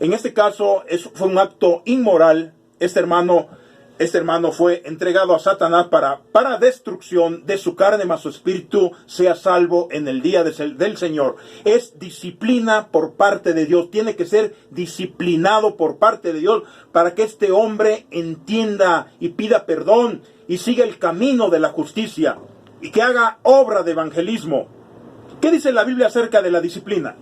En este caso fue un acto inmoral. Este hermano fue entregado a Satanás para destrucción de su carne, mas su espíritu sea salvo en el día del Señor. Es disciplina por parte de Dios. Tiene que ser disciplinado por parte de Dios para que este hombre entienda y pida perdón y siga el camino de la justicia y que haga obra de evangelismo. ¿Qué dice la Biblia acerca de la disciplina?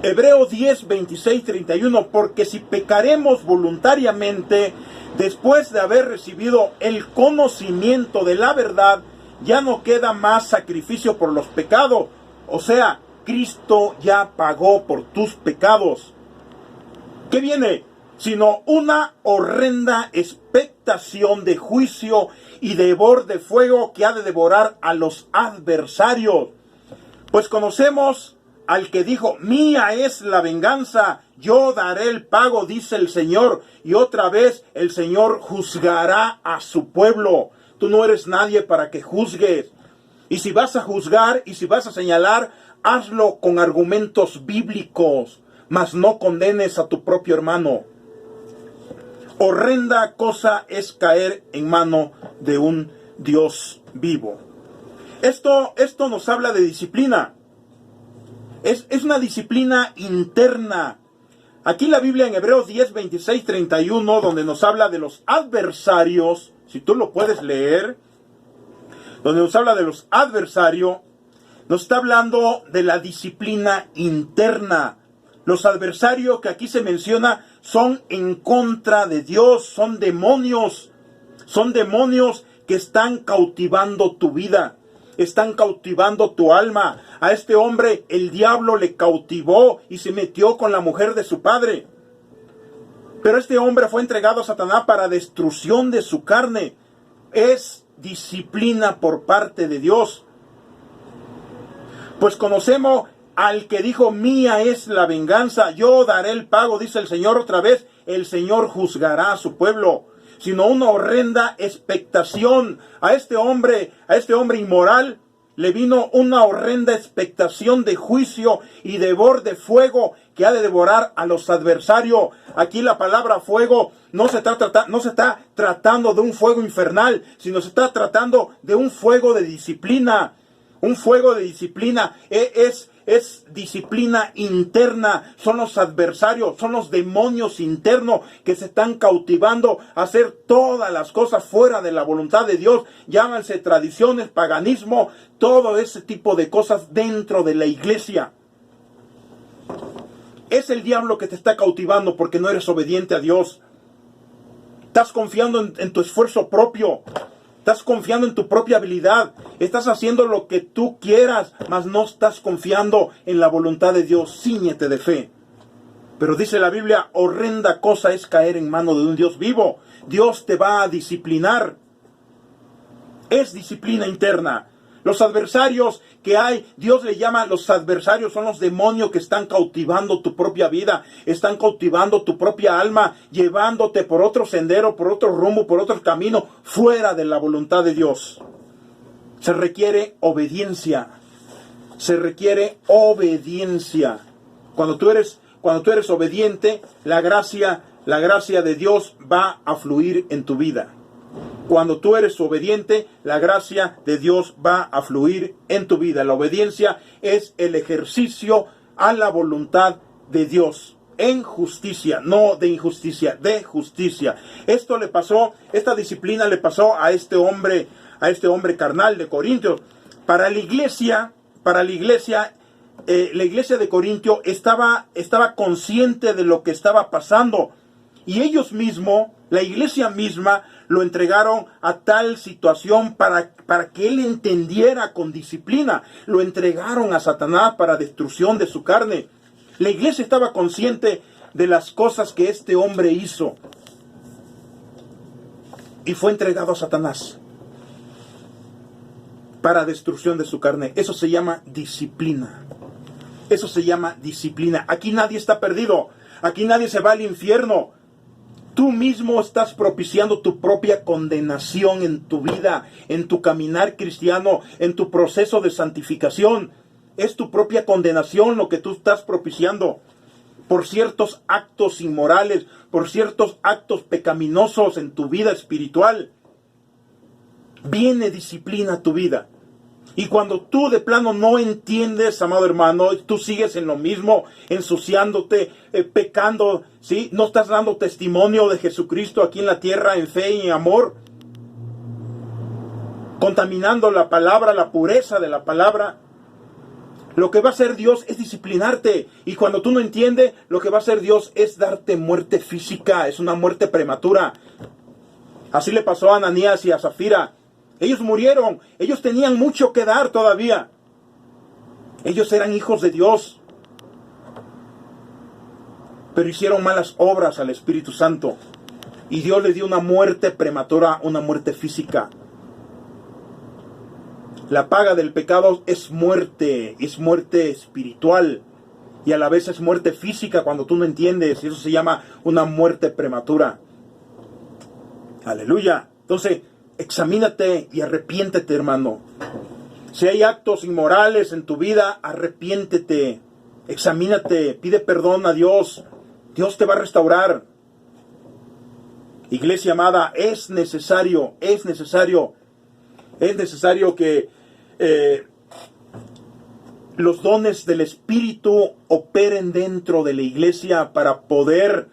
Hebreos 10, 26, 31, porque si pecaremos voluntariamente, después de haber recibido el conocimiento de la verdad, ya no queda más sacrificio por los pecados. O sea, Cristo ya pagó por tus pecados. ¿Qué viene? Sino una horrenda expectación de juicio y de hervor de fuego que ha de devorar a los adversarios. Pues conocemos al que dijo, mía es la venganza, yo daré el pago, dice el Señor. Y otra vez el Señor juzgará a su pueblo. Tú no eres nadie para que juzgues. Y si vas a juzgar y si vas a señalar, hazlo con argumentos bíblicos, mas no condenes a tu propio hermano. Horrenda cosa es caer en mano de un Dios vivo. Esto nos habla de disciplina. Es una disciplina interna. Aquí la Biblia en Hebreos 10, 26, 31, donde nos habla de los adversarios, si tú lo puedes leer, donde nos habla de los adversarios, nos está hablando de la disciplina interna. Los adversarios que aquí se menciona son en contra de Dios, son demonios que están cautivando tu vida. Están cautivando tu alma. A este hombre el diablo le cautivó y se metió con la mujer de su padre. Pero este hombre fue entregado a Satanás para destrucción de su carne. Es disciplina por parte de Dios. Pues conocemos al que dijo, mía es la venganza, yo daré el pago, dice el Señor. Otra vez, el Señor juzgará a su pueblo. Sino una horrenda expectación. A este hombre inmoral le vino una horrenda expectación de juicio y de hervor de fuego que ha de devorar a los adversarios. Aquí la palabra fuego no se está tratando de un fuego infernal, sino se está tratando de un fuego de disciplina. Un fuego de disciplina es disciplina interna. Son los adversarios, son los demonios internos que se están cautivando a hacer todas las cosas fuera de la voluntad de Dios. Llámanse tradiciones, paganismo, todo ese tipo de cosas dentro de la iglesia. Es el diablo que te está cautivando porque no eres obediente a Dios. Estás confiando en tu esfuerzo propio. Estás confiando en tu propia habilidad. Estás haciendo lo que tú quieras, mas no estás confiando en la voluntad de Dios. Cíñete de fe. Pero dice la Biblia, horrenda cosa es caer en mano de un Dios vivo. Dios te va a disciplinar. Es disciplina interna. Los adversarios que hay, Dios le llama, los adversarios son los demonios que están cautivando tu propia vida, están cautivando tu propia alma, llevándote por otro sendero, por otro rumbo, por otro camino, fuera de la voluntad de Dios. Se requiere obediencia. Se requiere obediencia. Cuando tú eres obediente, la gracia la gracia de Dios va a fluir en tu vida. Cuando tú eres obediente, la gracia de Dios va a fluir en tu vida. La obediencia es el ejercicio a la voluntad de Dios en justicia, no de injusticia, de justicia. Esta disciplina le pasó a este hombre carnal de Corintios. Para la iglesia de Corintio estaba consciente de lo que estaba pasando. Y ellos mismos, la iglesia misma, lo entregaron a tal situación para que él entendiera con disciplina. Lo entregaron a Satanás para destrucción de su carne. La iglesia estaba consciente de las cosas que este hombre hizo. Y fue entregado a Satanás para destrucción de su carne. Eso se llama disciplina. Eso se llama disciplina. Aquí nadie está perdido. Aquí nadie se va al infierno. Tú mismo estás propiciando tu propia condenación en tu vida, en tu caminar cristiano, en tu proceso de santificación. Es tu propia condenación lo que tú estás propiciando por ciertos actos inmorales, por ciertos actos pecaminosos en tu vida espiritual. Viene disciplina a tu vida. Y cuando tú de plano no entiendes, amado hermano, tú sigues en lo mismo, ensuciándote, pecando, ¿sí? No estás dando testimonio de Jesucristo aquí en la tierra en fe y en amor, contaminando la palabra, la pureza de la palabra. Lo que va a hacer Dios es disciplinarte. Y cuando tú no entiendes, lo que va a hacer Dios es darte muerte física, es una muerte prematura. Así le pasó a Ananías y a Zafira. Ellos murieron, ellos tenían mucho que dar todavía. Ellos eran hijos de Dios, pero hicieron malas obras al Espíritu Santo. Y Dios les dio una muerte prematura, una muerte física. La paga del pecado es muerte espiritual. Y a la vez es muerte física cuando tú no entiendes. Eso se llama una muerte prematura. Aleluya. Entonces, examínate y arrepiéntete, hermano. Si hay actos inmorales en tu vida, arrepiéntete, examínate, pide perdón a Dios. Dios te va a restaurar. Iglesia amada, es necesario que los dones del Espíritu operen dentro de la iglesia para poder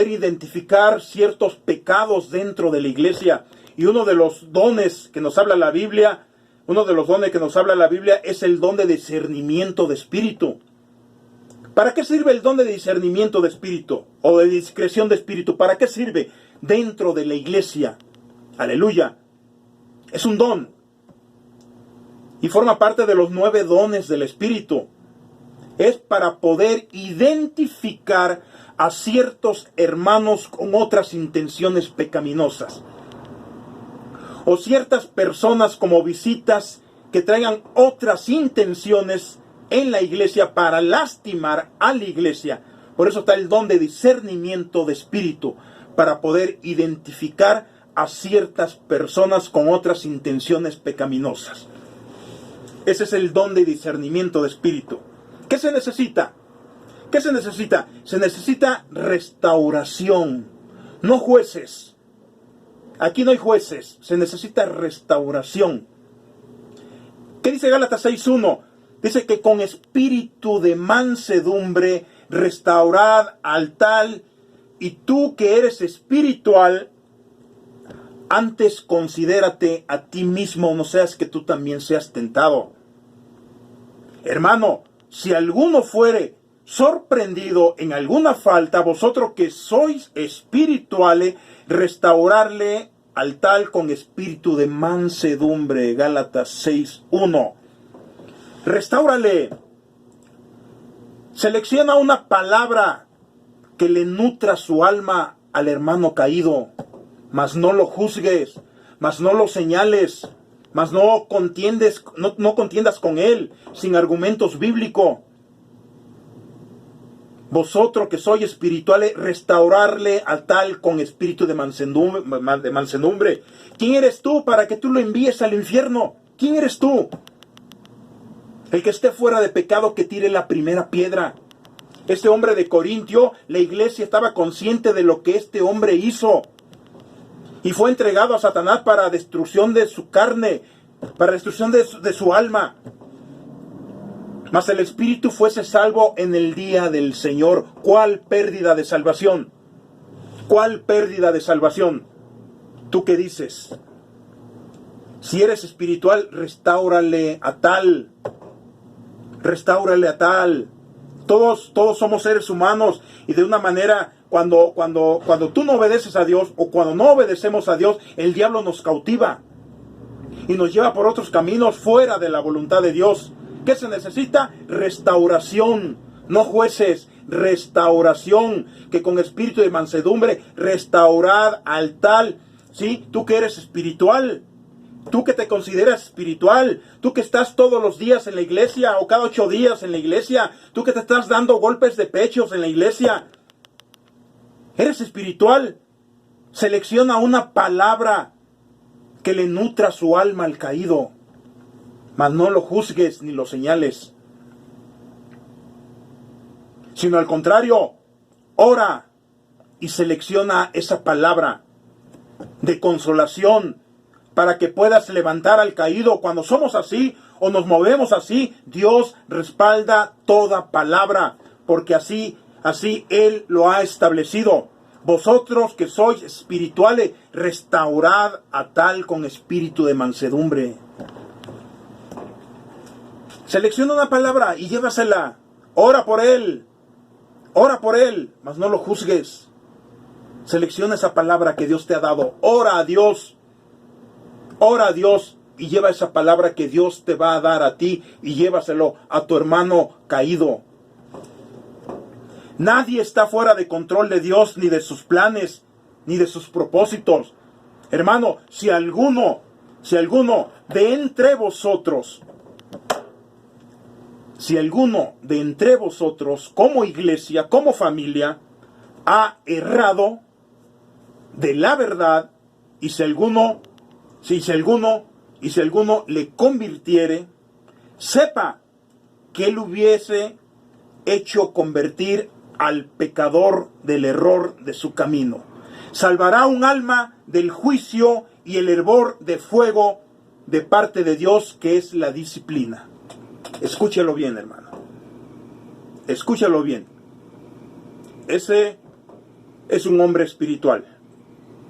identificar ciertos pecados dentro de la iglesia. Y uno de los dones que nos habla la Biblia, es el don de discernimiento de espíritu. ¿Para qué sirve el don de discernimiento de espíritu o de discreción de espíritu? ¿Para qué sirve dentro de la iglesia? Aleluya. Es un don. Y forma parte de los 9 dones del Espíritu. Es para poder identificar a ciertos hermanos con otras intenciones pecaminosas. O ciertas personas como visitas que traigan otras intenciones en la iglesia para lastimar a la iglesia. Por eso está el don de discernimiento de espíritu, para poder identificar a ciertas personas con otras intenciones pecaminosas. Ese es el don de discernimiento de espíritu. ¿Qué se necesita? ¿Qué se necesita? Se necesita restauración, no jueces. Aquí no hay jueces, se necesita restauración. ¿Qué dice Gálatas 6:1? Dice que con espíritu de mansedumbre restaurad al tal, y tú que eres espiritual, antes considérate a ti mismo, no seas que tú también seas tentado. Hermano, si alguno fuere sorprendido en alguna falta, vosotros que sois espirituales, restaurarle al tal con espíritu de mansedumbre. Gálatas 6:1. Restáurale. Selecciona una palabra que le nutra su alma al hermano caído, mas no lo juzgues, mas no lo señales, mas no contiendas con él sin argumentos bíblicos. Vosotros que sois espirituales, restaurarle a tal con espíritu de mansedumbre. ¿Quién eres tú para que tú lo envíes al infierno? ¿Quién eres tú? El que esté fuera de pecado, que tire la primera piedra. Este hombre de Corintio, la iglesia estaba consciente de lo que este hombre hizo. Y fue entregado a Satanás para destrucción de su carne, para destrucción de su alma. Mas el espíritu fuese salvo en el día del Señor. ¿Cuál pérdida de salvación? ¿Cuál pérdida de salvación? ¿Tú qué dices? Si eres espiritual, restáurale a tal. Restárale a tal. Todos somos seres humanos y de una manera, cuando tú no obedeces a Dios o cuando no obedecemos a Dios, el diablo nos cautiva y nos lleva por otros caminos fuera de la voluntad de Dios. ¿Qué se necesita? Restauración, no jueces, restauración, que con espíritu de mansedumbre restaurad al tal. ¿Sí? Tú que eres espiritual, tú que te consideras espiritual, tú que estás todos los días en la iglesia o cada 8 días en la iglesia, tú que te estás dando golpes de pechos en la iglesia, eres espiritual. Selecciona una palabra que le nutra su alma al caído, mas no lo juzgues ni lo señales, sino al contrario, ora y selecciona esa palabra de consolación para que puedas levantar al caído. Cuando somos así o nos movemos así, Dios respalda toda palabra, porque así Él lo ha establecido. Vosotros que sois espirituales, restaurad a tal con espíritu de mansedumbre. Selecciona una palabra y llévasela. Ora por él, mas no lo juzgues. Selecciona esa palabra que Dios te ha dado. Ora a Dios y lleva esa palabra que Dios te va a dar a ti y llévaselo a tu hermano caído. Nadie está fuera de control de Dios, ni de sus planes, ni de sus propósitos. Hermano, si alguno de entre vosotros, como iglesia, como familia, ha errado de la verdad, y si alguno le convirtiere, sepa que él hubiese hecho convertir al pecador del error de su camino. Salvará un alma del juicio y el hervor de fuego de parte de Dios, que es la disciplina. Escúchalo bien, hermano. Escúchalo bien. Ese es un hombre espiritual.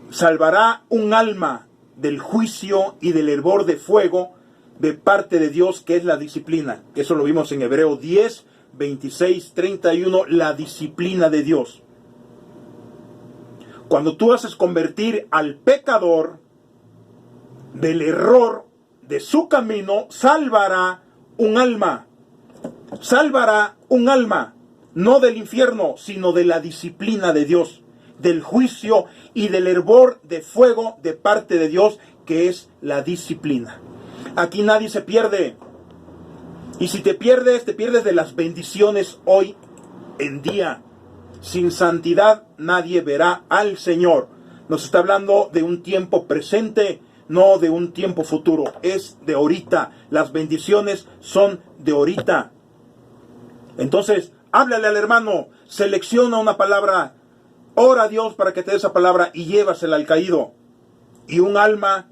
Salvará un alma del juicio y del hervor de fuego de parte de Dios, que es la disciplina. Eso lo vimos en Hebreos 10, 26, 31, la disciplina de Dios. Cuando tú haces convertir al pecador del error de su camino, salvará un alma. Salvará un alma, no del infierno, sino de la disciplina de Dios, del juicio y del hervor de fuego de parte de Dios, que es la disciplina. Aquí nadie se pierde. Y si te pierdes de las bendiciones hoy en día. Sin santidad nadie verá al Señor. Nos está hablando de un tiempo presente, no de un tiempo futuro. Es de ahorita. Las bendiciones son de ahorita. Entonces, háblale al hermano, selecciona una palabra, ora a Dios para que te dé esa palabra y llévasela al caído. Y un alma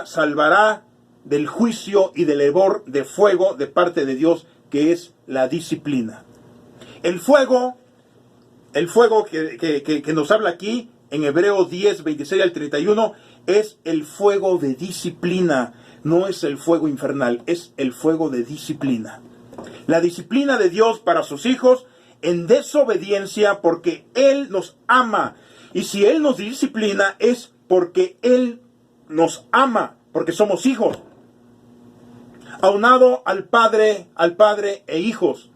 salvará del juicio y del hervor de fuego de parte de Dios, que es la disciplina. El fuego que nos habla aquí en Hebreos 10, 26 al 31 es el fuego de disciplina, no es el fuego infernal, es el fuego de disciplina. La disciplina de Dios para sus hijos en desobediencia, porque Él nos ama. Y si Él nos disciplina es porque Él nos ama, porque somos hijos. Aunado al Padre e hijos.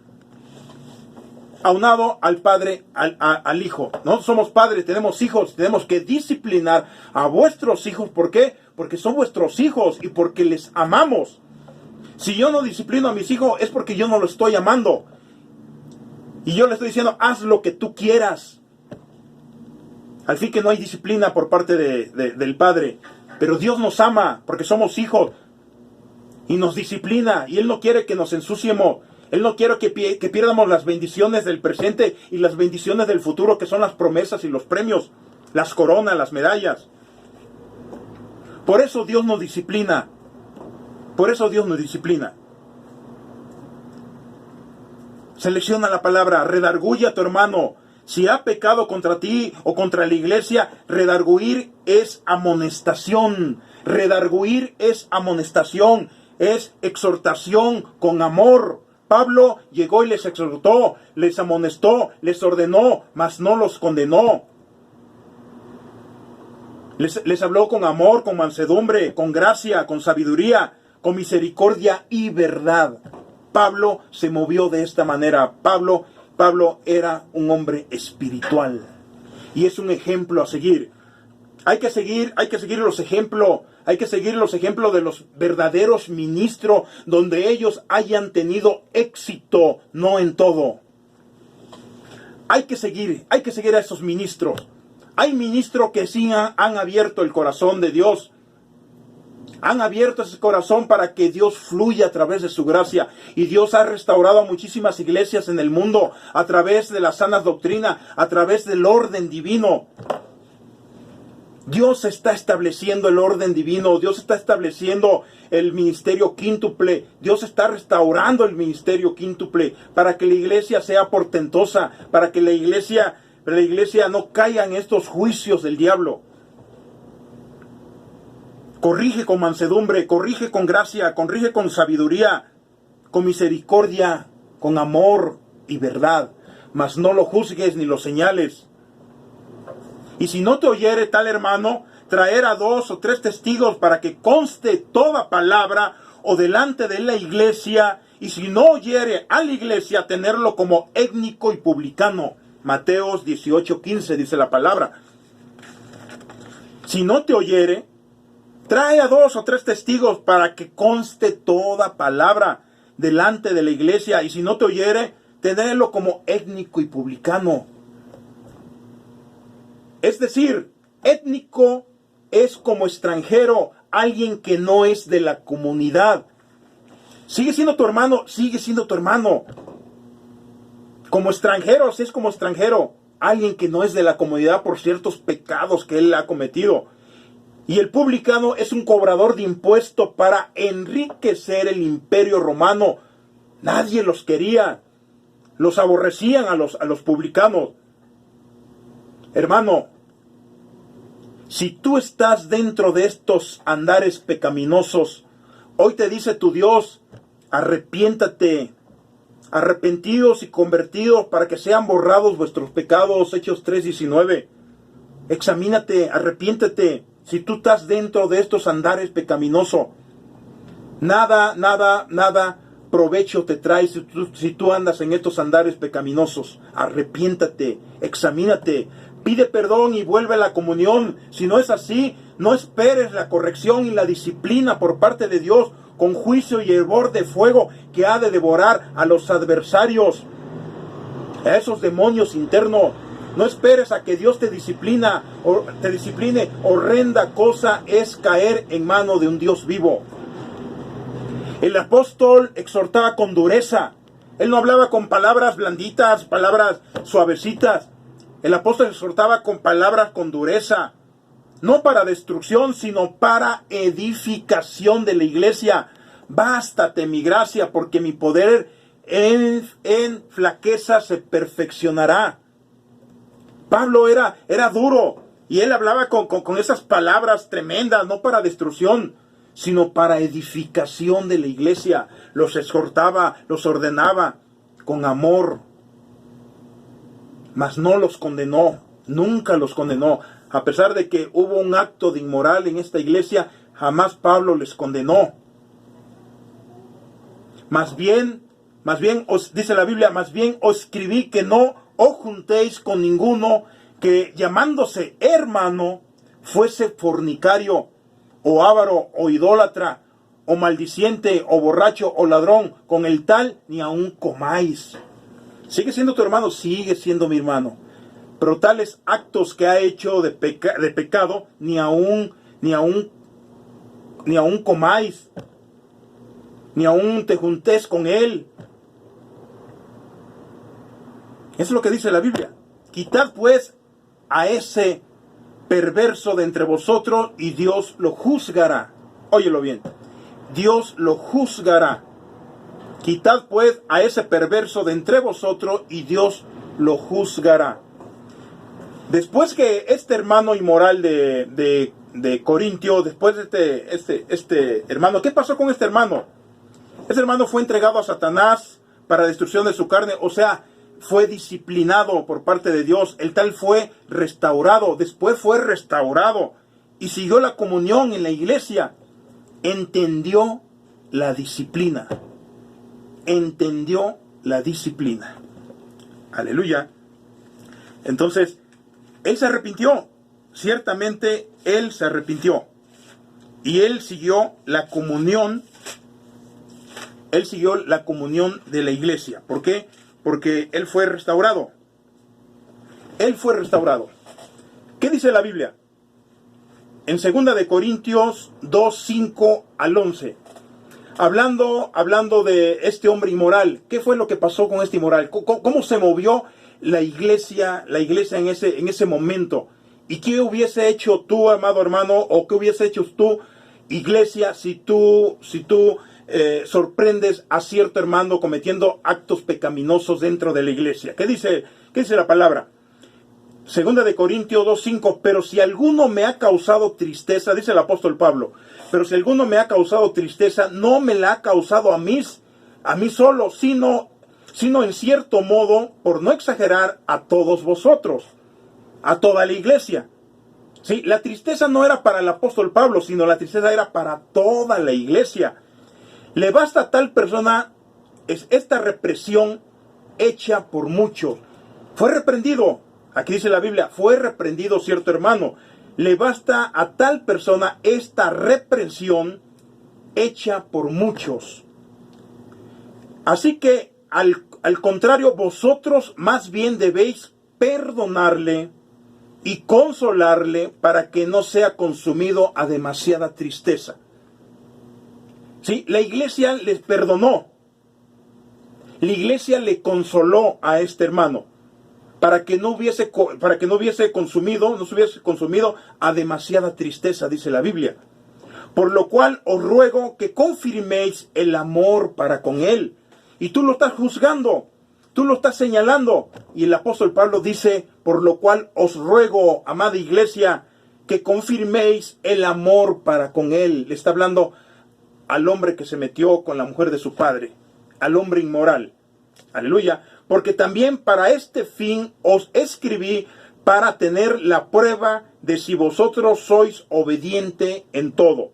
Aunado al Padre, al Hijo. Nosotros somos padres, tenemos hijos, tenemos que disciplinar a vuestros hijos. ¿Por qué? Porque son vuestros hijos y porque les amamos. Si yo no disciplino a mis hijos es porque yo no los estoy amando. Y yo le estoy diciendo, haz lo que tú quieras. Al fin que no hay disciplina por parte del Padre. Pero Dios nos ama porque somos hijos. Y nos disciplina. Y Él no quiere que nos ensuciemos. Él no quiere que pierdamos las bendiciones del presente y las bendiciones del futuro, que son las promesas y los premios, las coronas, las medallas. Por eso Dios nos disciplina. Por eso Dios nos disciplina. Selecciona la palabra, redarguye a tu hermano. Si ha pecado contra ti o contra la iglesia, redarguir es amonestación. Redarguir es amonestación, es exhortación con amor. Pablo llegó y les exhortó, les amonestó, les ordenó, mas no los condenó. Les habló con amor, con mansedumbre, con gracia, con sabiduría, con misericordia y verdad. Pablo se movió de esta manera. Pablo era un hombre espiritual y es un ejemplo a seguir. Hay que seguir los ejemplos. Hay que seguir los ejemplos de los verdaderos ministros, donde ellos hayan tenido éxito, no en todo. Hay que seguir a esos ministros. Hay ministros que sí han abierto el corazón de Dios. Han abierto ese corazón para que Dios fluya a través de su gracia. Y Dios ha restaurado a muchísimas iglesias en el mundo a través de las sanas doctrinas, a través del orden divino. Dios está estableciendo el orden divino. Dios está estableciendo el ministerio quíntuple. Dios está restaurando el ministerio quíntuple para que la iglesia sea portentosa, para que la iglesia no caiga en estos juicios del diablo. Corrige con mansedumbre, corrige con gracia, corrige con sabiduría, con misericordia, con amor y verdad. Mas no lo juzgues ni lo señales. Y si no te oyere tal hermano, traer a 2 o 3 testigos para que conste toda palabra o delante de la iglesia. Y si no oyere a la iglesia, tenerlo como étnico y publicano. Mateos 18:15 dice la palabra. Si no te oyere, trae a 2 o 3 testigos para que conste toda palabra delante de la iglesia. Y si no te oyere, tenerlo como étnico y publicano. Es decir, étnico es como extranjero, alguien que no es de la comunidad. Sigue siendo tu hermano, sigue siendo tu hermano. Como extranjero, si es como extranjero, alguien que no es de la comunidad por ciertos pecados que él ha cometido. Y el publicano es un cobrador de impuestos para enriquecer el imperio romano. Nadie los quería. Los aborrecían a los publicanos. Hermano, si tú estás dentro de estos andares pecaminosos, hoy te dice tu Dios, arrepiéntate, arrepentidos y convertidos para que sean borrados vuestros pecados. Hechos 3:19. Examínate, arrepiéntete. Si tú estás dentro de estos andares pecaminosos, nada provecho te trae si tú andas en estos andares pecaminosos. Arrepiéntate, examínate, pide perdón y vuelve a la comunión. Si no es así, no esperes la corrección y la disciplina por parte de Dios con juicio y hervor de fuego que ha de devorar a los adversarios, a esos demonios internos. No esperes a que Dios te discipline. Horrenda cosa es caer en mano de un Dios vivo. El apóstol exhortaba con dureza. Él no hablaba con palabras blanditas, palabras suavecitas. El apóstol exhortaba con palabras con dureza. No para destrucción, sino para edificación de la iglesia. Bástate mi gracia, porque mi poder en flaqueza se perfeccionará. Pablo era duro y él hablaba con esas palabras tremendas, no para destrucción, sino para edificación de la iglesia. Los exhortaba, los ordenaba con amor, mas no los condenó, nunca los condenó. A pesar de que hubo un acto de inmoral en esta iglesia, jamás Pablo les condenó. Más bien os dice la Biblia, más bien os escribí que no os juntéis con ninguno que llamándose hermano fuese fornicario, o avaro, o idólatra, o maldiciente, o borracho, o ladrón. Con el tal ni aun comáis. ¿Sigue siendo tu hermano? Sigue siendo mi hermano. Pero tales actos que ha hecho de pecado, ni aun comáis, ni aun te juntés con él. Es lo que dice la Biblia. Quitad pues a ese perverso de entre vosotros y Dios lo juzgará. Óyelo bien. Dios lo juzgará. Quitad pues a ese perverso de entre vosotros y Dios lo juzgará. Después que este hermano inmoral de Corintio, después de este hermano, ¿qué pasó con este hermano? Este hermano fue entregado a Satanás para destrucción de su carne, o sea, fue disciplinado por parte de Dios. El tal fue restaurado, después fue restaurado y siguió la comunión en la iglesia. Entendió la disciplina. Entendió la disciplina. Aleluya. Entonces, él se arrepintió. Ciertamente, él se arrepintió. Y él siguió la comunión. Él siguió la comunión de la iglesia. ¿Por qué? Porque él fue restaurado. Él fue restaurado. ¿Qué dice la Biblia? En 2 de Corintios 2, 5 al 11. Hablando de este hombre inmoral. ¿Qué fue lo que pasó con este inmoral? ¿Cómo se movió la iglesia en ese momento? ¿Y qué hubiese hecho tú, amado hermano, o qué hubiese hecho tú, iglesia, si tú sorprendes a cierto hermano cometiendo actos pecaminosos dentro de la iglesia? ¿Qué dice la palabra? 2 de Corintios 2:5, pero si alguno me ha causado tristeza, dice el apóstol Pablo, pero si alguno me ha causado tristeza, no me la ha causado a mí solo, sino en cierto modo, por no exagerar, a todos vosotros, a toda la iglesia. Sí, la tristeza no era para el apóstol Pablo, sino la tristeza era para toda la iglesia. Le basta a tal persona esta represión hecha por muchos. Fue reprendido. Aquí dice la Biblia, fue reprendido cierto hermano. Le basta a tal persona esta reprensión hecha por muchos. Así que, al contrario, vosotros más bien debéis perdonarle y consolarle para que no sea consumido a demasiada tristeza. Sí, la iglesia les perdonó. La iglesia le consoló a este hermano para que no hubiese consumido a demasiada tristeza, dice la Biblia. Por lo cual os ruego que confirméis el amor para con él. Y tú lo estás juzgando, tú lo estás señalando. Y el apóstol Pablo dice, por lo cual os ruego, amada iglesia, que confirméis el amor para con él. Le está hablando al hombre que se metió con la mujer de su padre, al hombre inmoral. Aleluya. Porque también para este fin os escribí, para tener la prueba de si vosotros sois obediente en todo.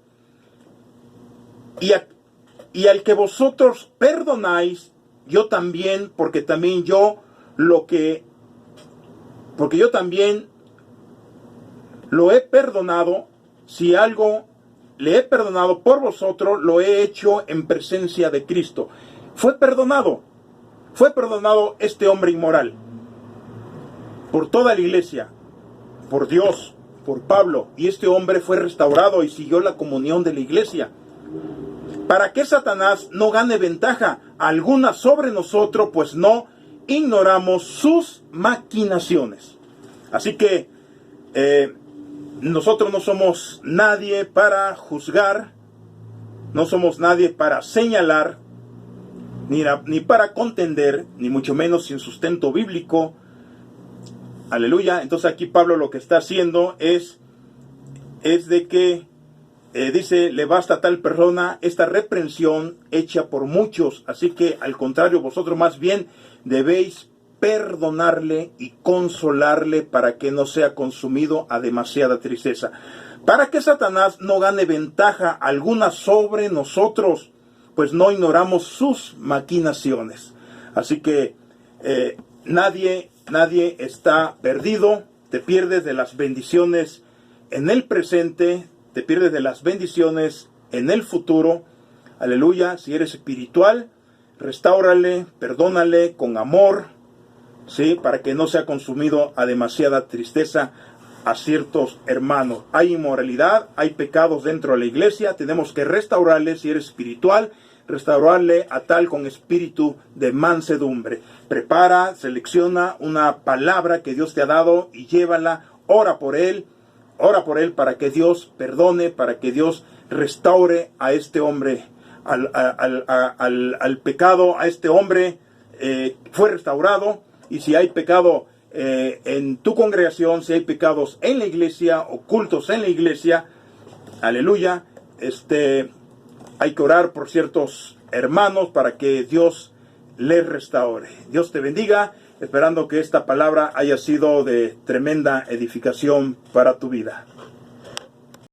Y al que vosotros perdonáis, yo también, porque yo también lo he perdonado. Si algo le he perdonado por vosotros, lo he hecho en presencia de Cristo. Fue perdonado este hombre inmoral por toda la iglesia, por Dios, por Pablo, y este hombre fue restaurado y siguió la comunión de la iglesia. Para que Satanás no gane ventaja alguna sobre nosotros, pues no ignoramos sus maquinaciones. Así que nosotros no somos nadie para juzgar, no somos nadie para señalar, ni para contender, ni mucho menos sin sustento bíblico. Aleluya. Entonces aquí Pablo lo que está haciendo es de que dice, le basta a tal persona esta reprensión hecha por muchos. Así que al contrario, vosotros más bien debéis perdonarle y consolarle para que no sea consumido a demasiada tristeza. Para que Satanás no gane ventaja alguna sobre nosotros, pues no ignoramos sus maquinaciones. Así que nadie está perdido. Te pierdes de las bendiciones en el presente, te pierdes de las bendiciones en el futuro. Aleluya. Si eres espiritual, restáurale, perdónale con amor, ¿sí? Para que no sea consumido a demasiada tristeza a ciertos hermanos. Hay inmoralidad, hay pecados dentro de la iglesia, tenemos que restaurarles. Si eres espiritual, restaurarle a tal con espíritu de mansedumbre. Prepara, selecciona una palabra que Dios te ha dado y llévala, ora por él para que Dios perdone, para que Dios restaure a este hombre, al pecado, a este hombre fue restaurado. Y si hay pecado en tu congregación, si hay pecados en la iglesia, ocultos en la iglesia, aleluya, hay que orar por ciertos hermanos para que Dios les restaure. Dios te bendiga, esperando que esta palabra haya sido de tremenda edificación para tu vida.